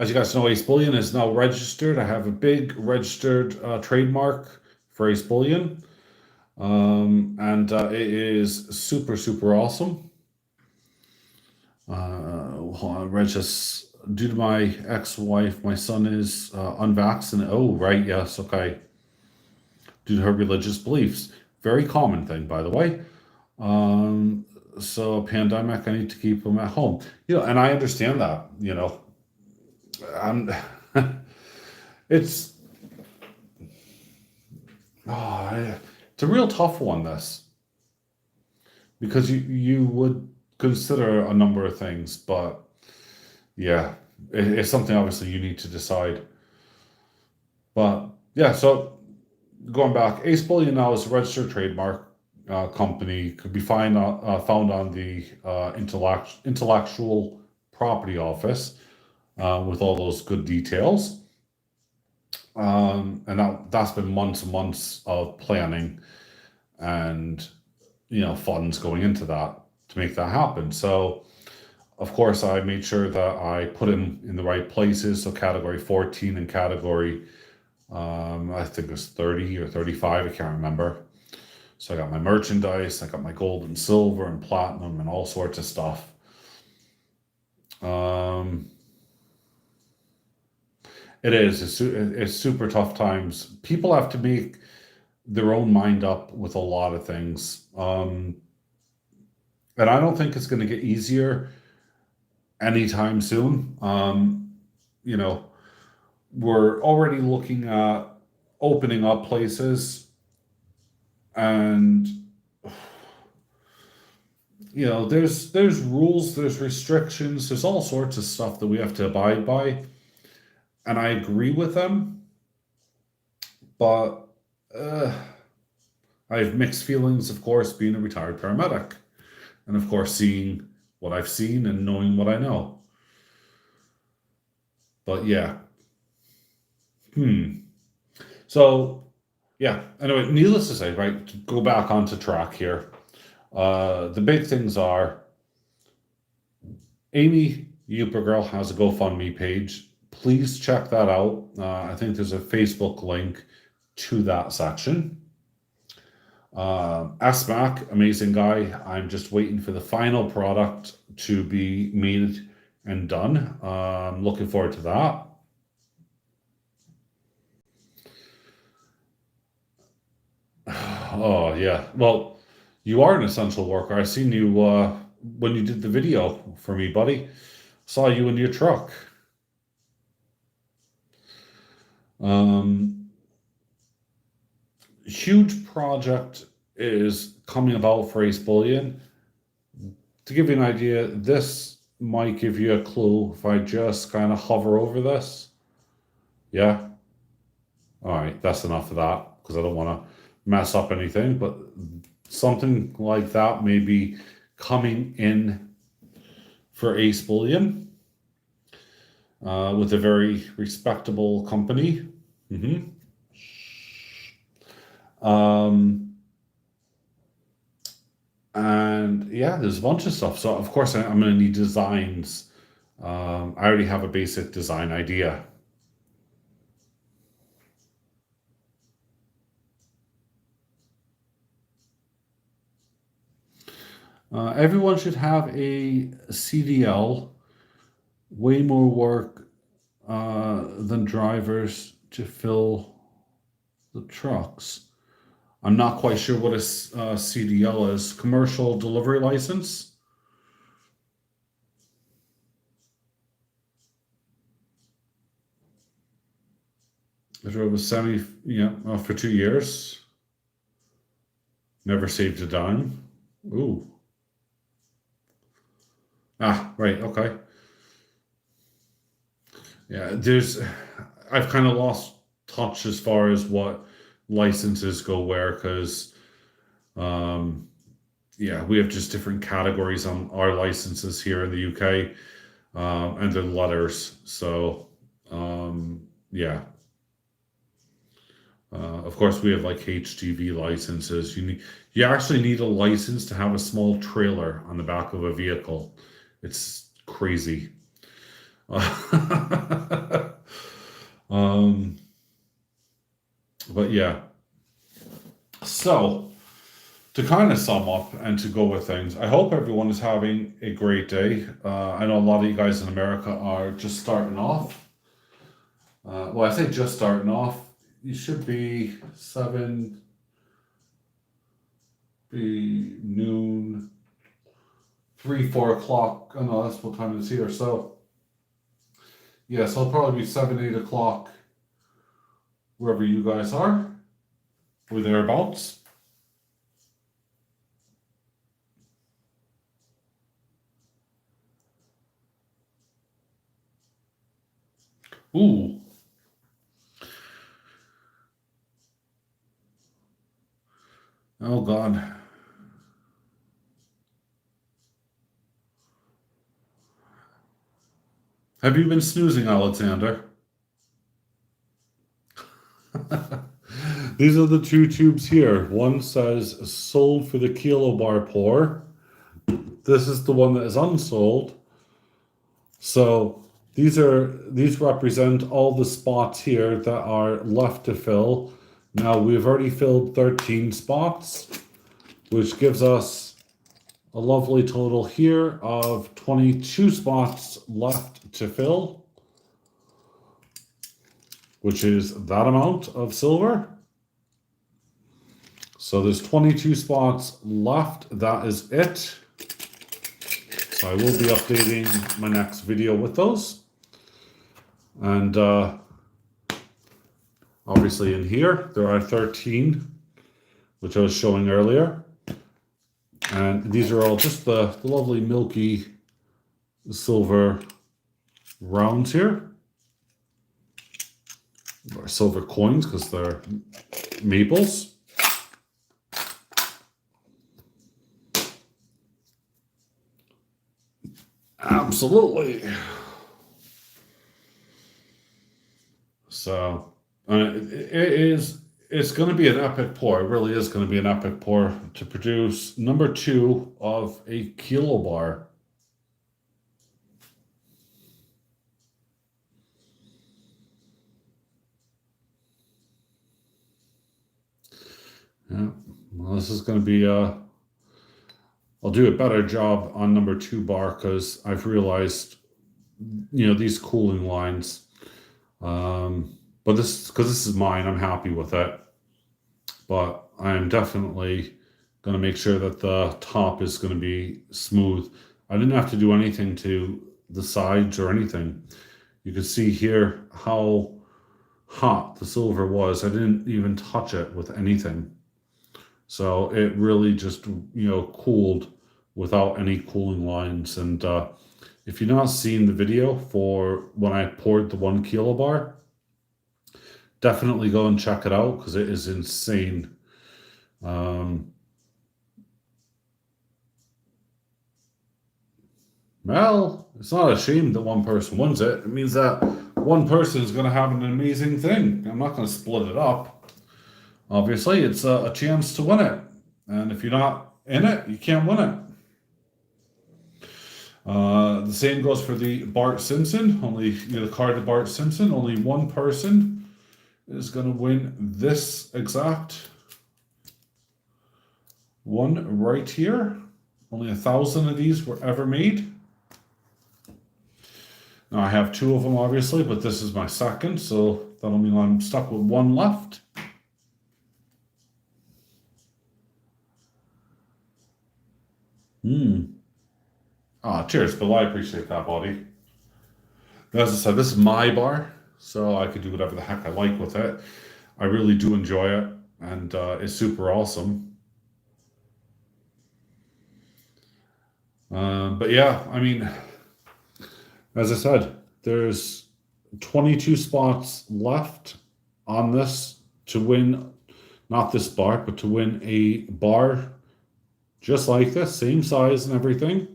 A: as you guys know, Ace Bullion is now registered. I have a big registered trademark for Ace Bullion, and it is super super awesome. Hold on, Regis. Due to my ex-wife, my son is unvaccinated. Oh, right, yes, okay. Due to her religious beliefs, very common thing, by the way. Um, so a pandemic, I need to keep him at home. And I understand that. I'm. it's it's a real tough one. This because you would consider a number of things, but yeah, it's something obviously you need to decide. But yeah, so going back, Ace Bullion now is a registered trademark company. Could be found on the intellectual property office with all those good details. And that's been months and months of planning and funds going into that to make that happen. So of course I made sure that I put him in the right places. So category 14 and category I think it was 30 or 35, I can't remember. So I got my merchandise, I got my gold and silver and platinum and all sorts of stuff. Um, it is. It's super tough times. People have to make their own mind up with a lot of things. And I don't think it's going to get easier anytime soon. You know, we're already looking at opening up places, and there's rules, there's restrictions, there's all sorts of stuff that we have to abide by, and I agree with them, but uh, I have mixed feelings, of course, being a retired paramedic, and of course, seeing what I've seen and knowing what I know. But yeah, hmm. So yeah. Anyway, needless to say, right, to go back onto track here. The big things are Amy Girl has a GoFundMe page. Please check that out. I think there's a Facebook link to that section. SMAC, amazing guy. I'm just waiting for the final product to be made and done. Looking forward to that. Oh yeah. Well, you are an essential worker. I seen you when you did the video for me, buddy. Saw you in your truck. Um, Huge project is coming about for Ace Bullion. To give you an idea, this might give you a clue if I just kind of hover over this. Yeah. All right. That's enough of that because I don't want to mess up anything. But something like that may be coming in for Ace Bullion with a very respectable company. Mm-hmm. And yeah, there's a bunch of stuff. So of course I'm going to need designs. I already have a basic design idea. Everyone should have a CDL. Way more work than drivers to fill the trucks. I'm not quite sure what a CDL is. Commercial delivery license. I drove a semi, for 2 years. Never saved a dime. Ooh. Ah, right. Okay. Yeah, I've kind of lost touch as far as what licenses go where because, um, yeah, we have just different categories on our licenses here in the UK, and then letters. So, yeah. Of course, we have like HGV licenses. You actually need a license to have a small trailer on the back of a vehicle. It's crazy. um, but yeah. So to kind of sum up and to go with things, I hope everyone is having a great day. I know a lot of you guys in America are just starting off. Well, I say just starting off. You should be be noon, 3, 4 o'clock. Oh no, that's what time it is here. So yes, I'll probably be 7, 8 o'clock wherever you guys are, or thereabouts. Ooh, oh God. Have you been snoozing, Alexander? These are the two tubes here. One says sold for the kilobar pour. This is the one that is unsold. So these represent all the spots here that are left to fill. Now we've already filled 13 spots, which gives us a lovely total here of 22 spots left to fill, which is that amount of silver. So there's 22 spots left. That is it. So I will be updating my next video with those. And obviously in here, there are 13, which I was showing earlier. And these are all just the lovely milky silver rounds here. Or silver coins, because they're maples. Absolutely. So it's going to be an epic pour. It really is going to be an epic pour to produce number 2 of a kilo bar. Yeah, well, this is going to be I'll do a better job on number 2 bar, because I've realized, these cooling lines. But this is mine, I'm happy with it. But I'm definitely going to make sure that the top is going to be smooth. I didn't have to do anything to the sides or anything. You can see here how hot the silver was. I didn't even touch it with anything. So it really just, cooled without any cooling lines. And if you've not seen the video for when I poured the 1 kilo bar, definitely go and check it out, because it is insane. Well, it's not a shame that one person wins it. It means that one person is going to have an amazing thing. I'm not going to split it up. Obviously, it's a chance to win it. And if you're not in it, you can't win it. The same goes for the Bart Simpson. Only, the card of Bart Simpson. Only one person is going to win this exact one right here. Only 1,000 of these were ever made. Now I have 2 of them, obviously, but this is my second, so that'll mean I'm stuck with 1 left. Cheers, Bill. I appreciate that, buddy. As I said, this is my bar, so I could do whatever the heck I like with it. I really do enjoy it, and it's super awesome. But yeah, I mean, as I said, there's 22 spots left on this to win, not this bar, but to win a bar just like this, same size and everything,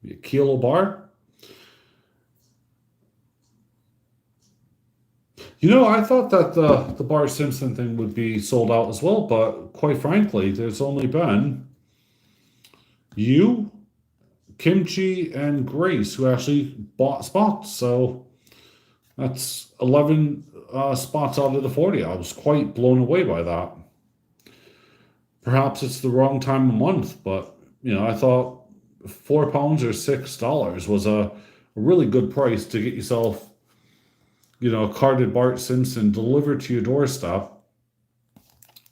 A: a kilo bar. I thought that the Bart Simpson thing would be sold out as well, but quite frankly, there's only been you, Kimchi, and Grace who actually bought spots. So that's 11 spots out of the 40. I was quite blown away by that. Perhaps it's the wrong time of month, but I thought £4 or $6 was a really good price to get yourself, a carded Bart Simpson delivered to your doorstep.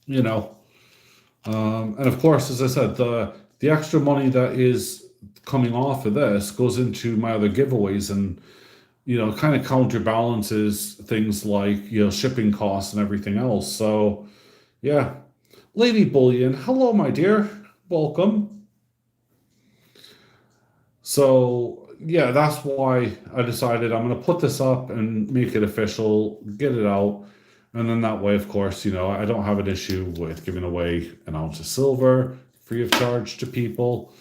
A: And of course, as I said, the extra money that is coming off of this goes into my other giveaways, and kind of counterbalances things like shipping costs and everything else. So yeah, Lady Bullion, hello my dear, welcome. So yeah, that's why I decided I'm going to put this up and make it official, get it out. And then that way, of course, I don't have an issue with giving away an ounce of silver free of charge to people,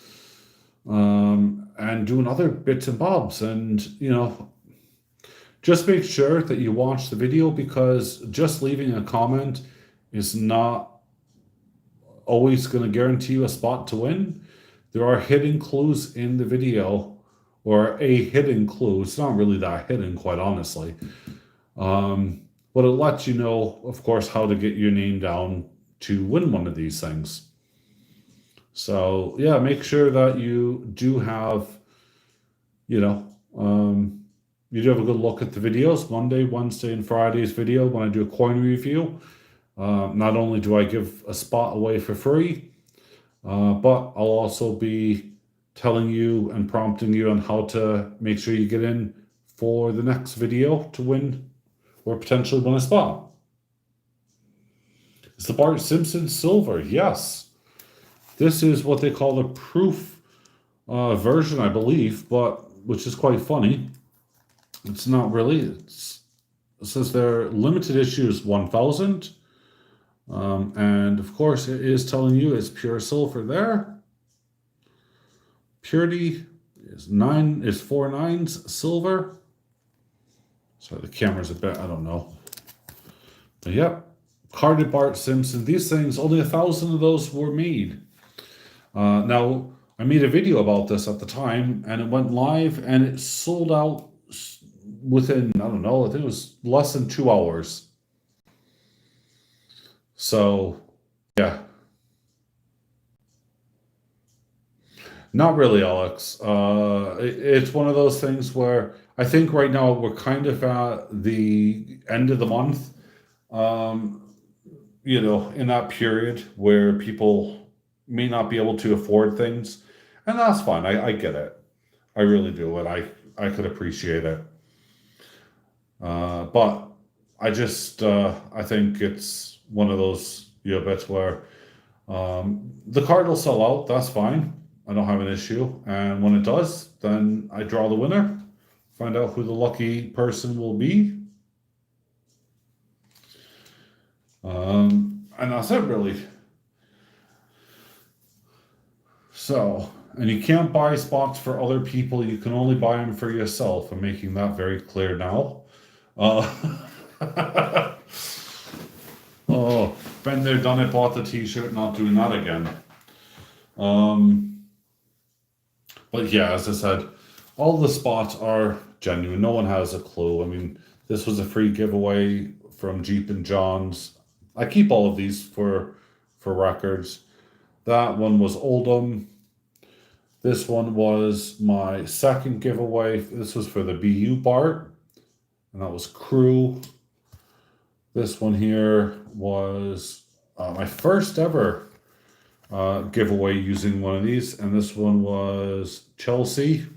A: and doing other bits and bobs. And, just make sure that you watch the video, because just leaving a comment is not always going to guarantee you a spot to win. There are hidden clues in the video or a hidden clue. It's not really that hidden, quite honestly. But it lets you know, of course, how to get your name down to win one of these things. So yeah, make sure that you do have, you know, you do have a good look at the videos. Monday, Wednesday, and Friday's video when I do a coin review. Not only do I give a spot away for free, but I'll also be telling you and prompting you on how to make sure you get in for the next video to win or potentially win a spot. It's the Bart Simpson Silver. Yes. This is what they call the proof version, I believe, but which is quite funny. It's not really. It says their limited issue is 1,000. And of course, it is telling you it's pure silver there. Purity is 4 nines silver. Sorry, the camera's a bit, I don't know. But yep, carded Bart Simpson. These things, only 1,000 of those were made. Now, I made a video about this at the time, and it went live, and it sold out within, I don't know, I think it was less than 2 hours. So, yeah. Not really, Alex. It's one of those things where I think right now we're kind of at the end of the month, um, in that period where people may not be able to afford things, and that's fine. I get it. I really do, and I could appreciate it. But I think it's one of those bits where the card will sell out. That's fine. I don't have an issue. And when it does, then I draw the winner, find out who the lucky person will be. And that's it, really. So, and you can't buy spots for other people. You can only buy them for yourself. I'm making that very clear now. Oh, been there, done it, bought the t-shirt, not doing that again. But yeah, as I said, all the spots are genuine. No one has a clue. I mean, this was a free giveaway from Jeep and John's. I keep all of these for records. That one was Oldham. This one was my second giveaway. This was for the BU Bart, and that was Crew. This one here was my first ever giveaway using one of these, and this one was Chelsea.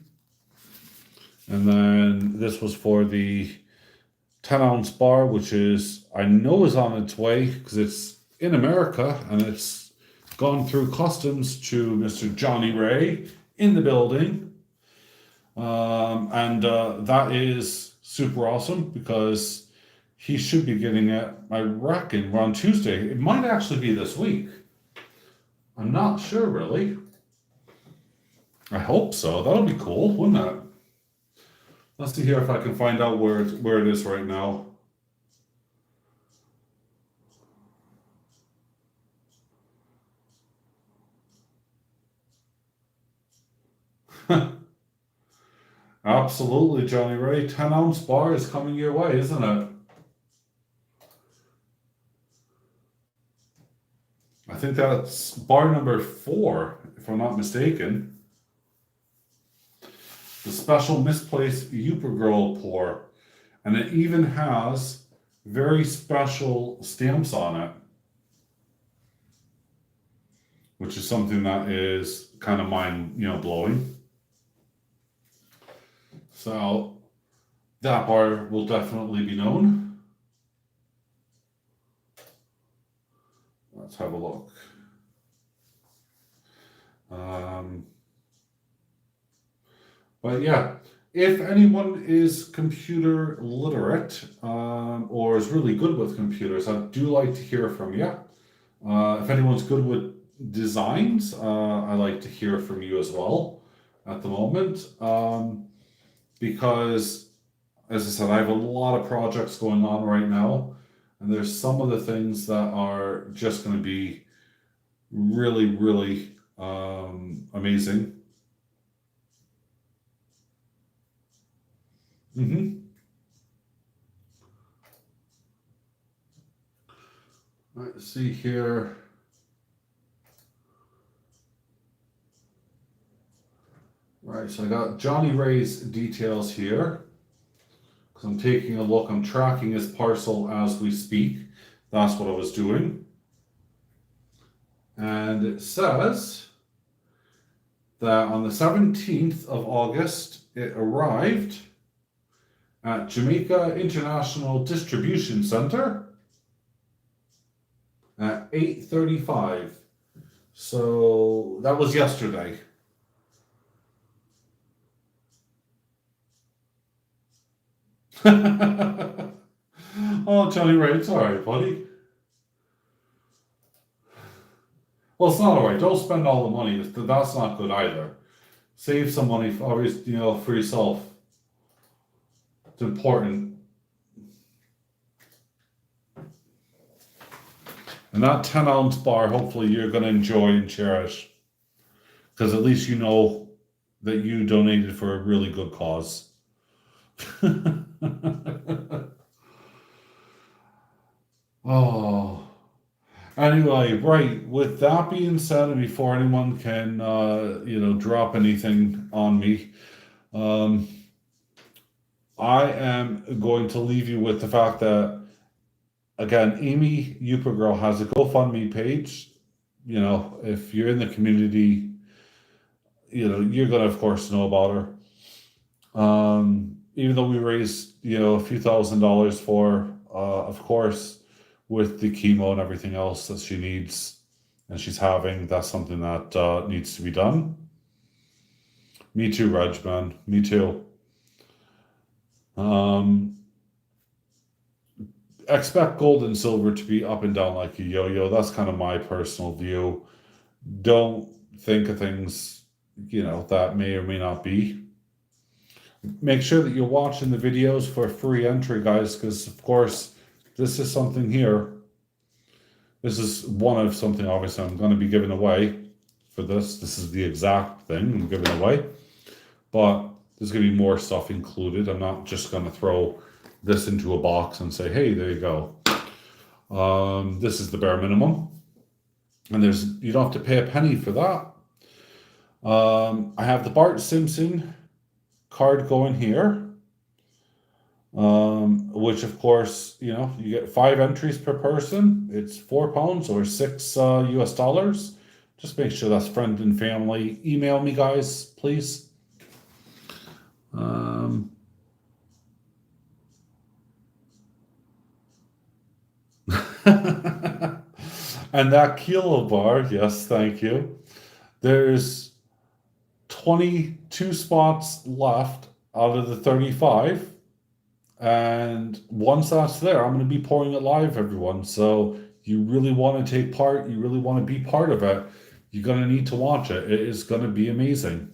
A: And then this was for the 10-ounce bar, which I know is on its way because it's in America and it's gone through customs to Mr. Johnny Ray in the building. And that is super awesome because he should be getting it, I reckon, we're on Tuesday. It might actually be this week. I'm not sure, really. I hope so. That'll be cool, wouldn't it? Let's see here if I can find out where it is right now. Absolutely, Johnny Ray. 10-ounce bar is coming your way, isn't it? I think that's bar number 4, if I'm not mistaken. The special misplaced Youper Girl pour. And it even has very special stamps on it, which is something that is kind of mind, blowing. So that bar will definitely be known. Let's have a look. But yeah, if anyone is computer literate or is really good with computers, I do like to hear from you. If anyone's good with designs, I like to hear from you as well at the moment. Because, as I said, I have a lot of projects going on right now, and there's some of the things that are just going to be really, really amazing. Mm-hmm. Let's see here. Right, so I got Johnny Ray's details here. Because I'm taking a look, I'm tracking his parcel as we speak. That's what I was doing. And it says that on the 17th of August, it arrived at Jamaica International Distribution Center at 8:35. So that was yesterday. Oh, Johnny Ray, it's all right, buddy. Well, it's not all right. Don't spend all the money. That's not good either. Save some money for always, for yourself. It's important. And that 10-ounce bar, hopefully, you're going to enjoy and cherish, because at least you know that you donated for a really good cause. Oh. Anyway, right. With that being said, and before anyone can, drop anything on me, um, I am going to leave you with the fact that, again, Amy Girl has a GoFundMe page. If you're in the community, you're gonna, of course, know about her. Even though we raised, a few $1,000s for, of course, with the chemo and everything else that she needs and she's having, that's something that needs to be done. Me too, Reg, man. Me too. Um, expect gold and silver to be up and down like a yo-yo. That's kind of my personal view. Don't think of things, that may or may not be. Make sure that you're watching the videos for free entry, guys, because of course this is something here. This is one of something, obviously, I'm going to be giving away for this. This is the exact thing I'm giving away. But there's going to be more stuff included. I'm not just going to throw this into a box and say, hey, there you go. This is the bare minimum. And you don't have to pay a penny for that. I have the Bart Simpson card going here. Which of course, you get 5 entries per person. It's £4 or $6 US. Just make sure that's friend and family. Email me, guys, please. And that kilo bar, yes, thank you. There's 22 spots left out of the 35. And once that's there, I'm going to be pouring it live, everyone. So you really want to take part, you really want to be part of it, you're going to need to watch it. It is going to be amazing.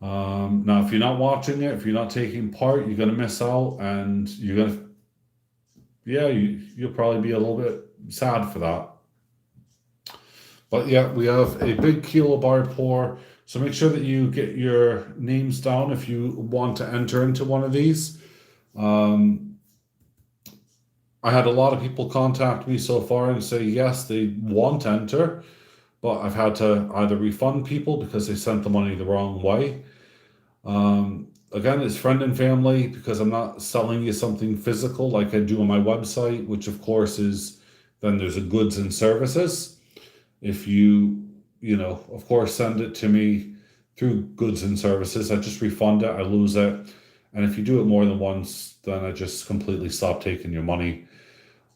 A: Now, if you're not watching it, if you're not taking part, you're going to miss out, and you're going to, yeah, you'll probably be a little bit sad for that. But yeah, we have a big kilo bar pour. So make sure that you get your names down if you want to enter into one of these. I had a lot of people contact me so far and say yes, they want to enter, but I've had to either refund people because they sent the money the wrong way. Again, it's friend and family, because I'm not selling you something physical like I do on my website, which of course is, then there's a goods and services. If you, of course, send it to me through goods and services, I just refund it, I lose it. And if you do it more than once, then I just completely stop taking your money.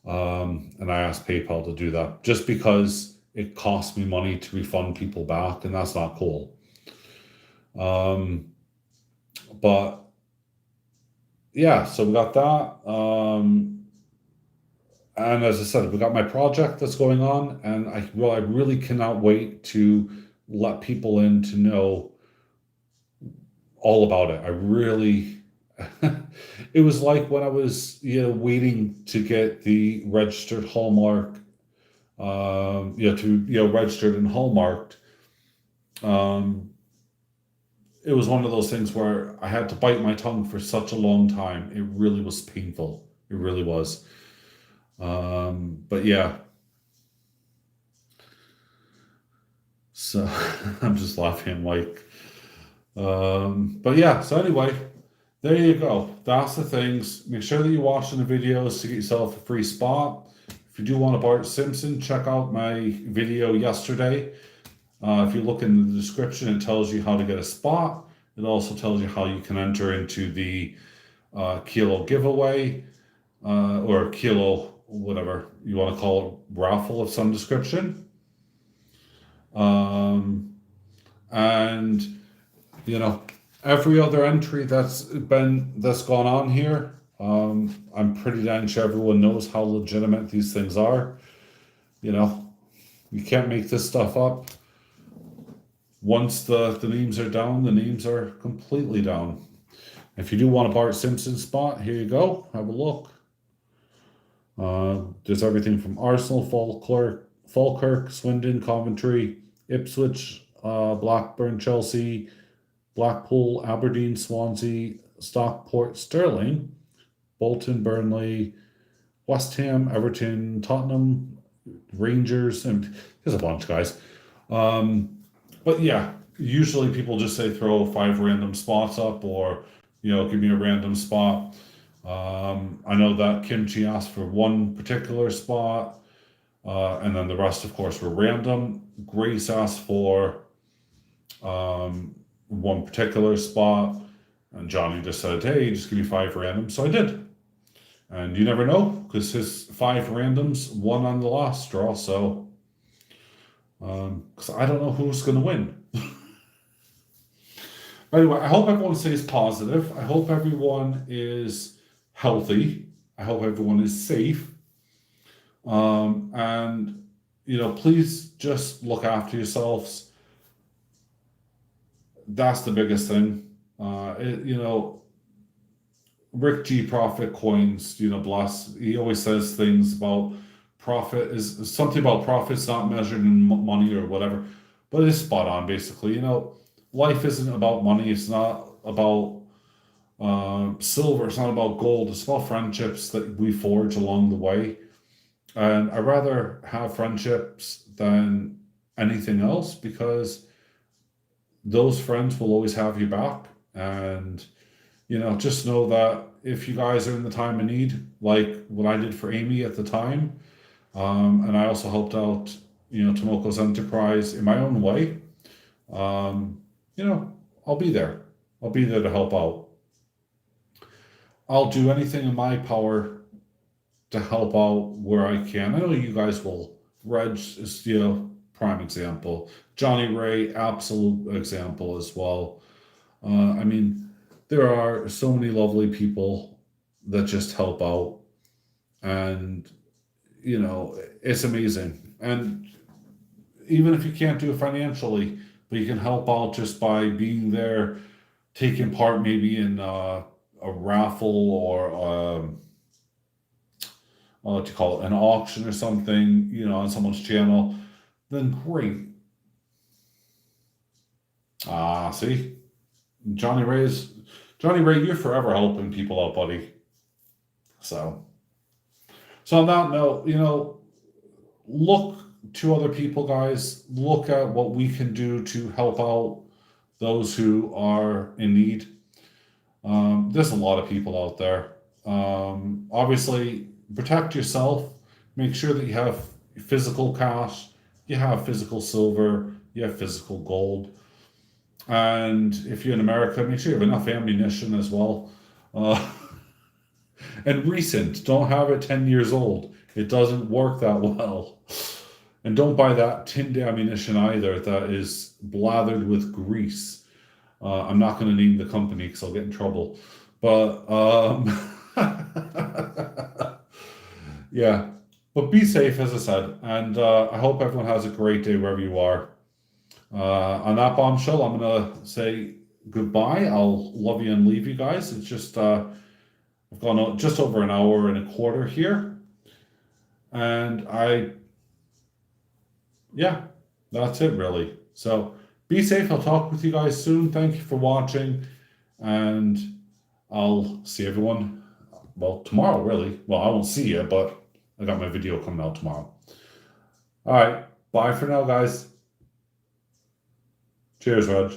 A: And I ask PayPal to do that, just because it costs me money to refund people back, and that's not cool. But yeah, so we got that. And as I said, we got my project that's going on, and I really cannot wait to let people in to know all about it. I really, it was like when I was, waiting to get the registered Hallmark, registered and hallmarked. it was one of those things where I had to bite my tongue for such a long time. It really was painful. It really was. But yeah, so I'm just laughing like, but yeah, so anyway, there you go. That's the things. Make sure that you're watching the videos to get yourself a free spot. If you do want a Bart Simpson, check out my video yesterday. If you look in the description, it tells you how to get a spot. It also tells you how you can enter into the kilo giveaway or kilo, whatever you want to call it, raffle of some description. And you know, every other entry that's gone on here, I'm pretty damn sure everyone knows how legitimate these things are. You know, you can't make this stuff up. Once the names are down, the names are completely down. If you do want a Bart Simpson spot, here you go. Have a look. There's everything from Arsenal, Falkirk, Swindon, Coventry, Ipswich, Blackburn, Chelsea, Blackpool, Aberdeen, Swansea, Stockport, Stirling, Bolton, Burnley, West Ham, Everton, Tottenham, Rangers, and there's a bunch, guys. But yeah, usually people just say throw 5 random spots up, or give me a random spot. I know that Kimchi asked for one particular spot, and then the rest, of course, were random. Grace asked for one particular spot, and Johnny just said, "Hey, just give me 5 random." So I did, and you never know because his 5 randoms won on the last straw. So, because I don't know who's going to win. Anyway, I hope everyone stays positive. I hope everyone is healthy. I hope everyone is safe. And please just look after yourselves. That's the biggest thing. Rick G Profit Coins, bless. He always says things about profit is something about profits not measured in money or whatever, but it's spot on. Basically, life isn't about money. It's not about silver. It's not about gold. It's about friendships that we forge along the way. And I'd rather have friendships than anything else because those friends will always have your back. And, just know that if you guys are in the time of need, like what I did for Amy at the time, and I also helped out, Tomoko's enterprise in my own way, I'll be there. I'll be there to help out. I'll do anything in my power to help out where I can. I know you guys will. Reg is, prime example. Johnny Ray, absolute example as well. I mean, there are so many lovely people that just help out, and it's amazing. And even if you can't do it financially, but you can help out just by being there, taking part maybe in a raffle or what do you call it, an auction or something, on someone's channel, then great. See, Johnny Ray, you're forever helping people out, buddy. So on that note, look to other people, guys. Look at what we can do to help out those who are in need. There's a lot of people out there. Obviously, protect yourself. Make sure that you have physical cash, you have physical silver, you have physical gold. And if you're in America, make sure you have enough ammunition as well. And recent, don't have it 10 years old. It doesn't work that well. And don't buy that tinned ammunition either that is blathered with grease. I'm not going to name the company because I'll get in trouble. But yeah, but be safe, as I said. And I hope everyone has a great day wherever you are. On that bombshell, I'm going to say goodbye. I'll love you and leave you guys. It's just, I've gone just over an hour and a quarter here. And yeah, that's it really. So be safe. I'll talk with you guys soon. Thank you for watching, and I'll see everyone, well, tomorrow, really. Well, I won't see you, but I got my video coming out tomorrow. All right. Bye for now, guys. Cheers, Reg.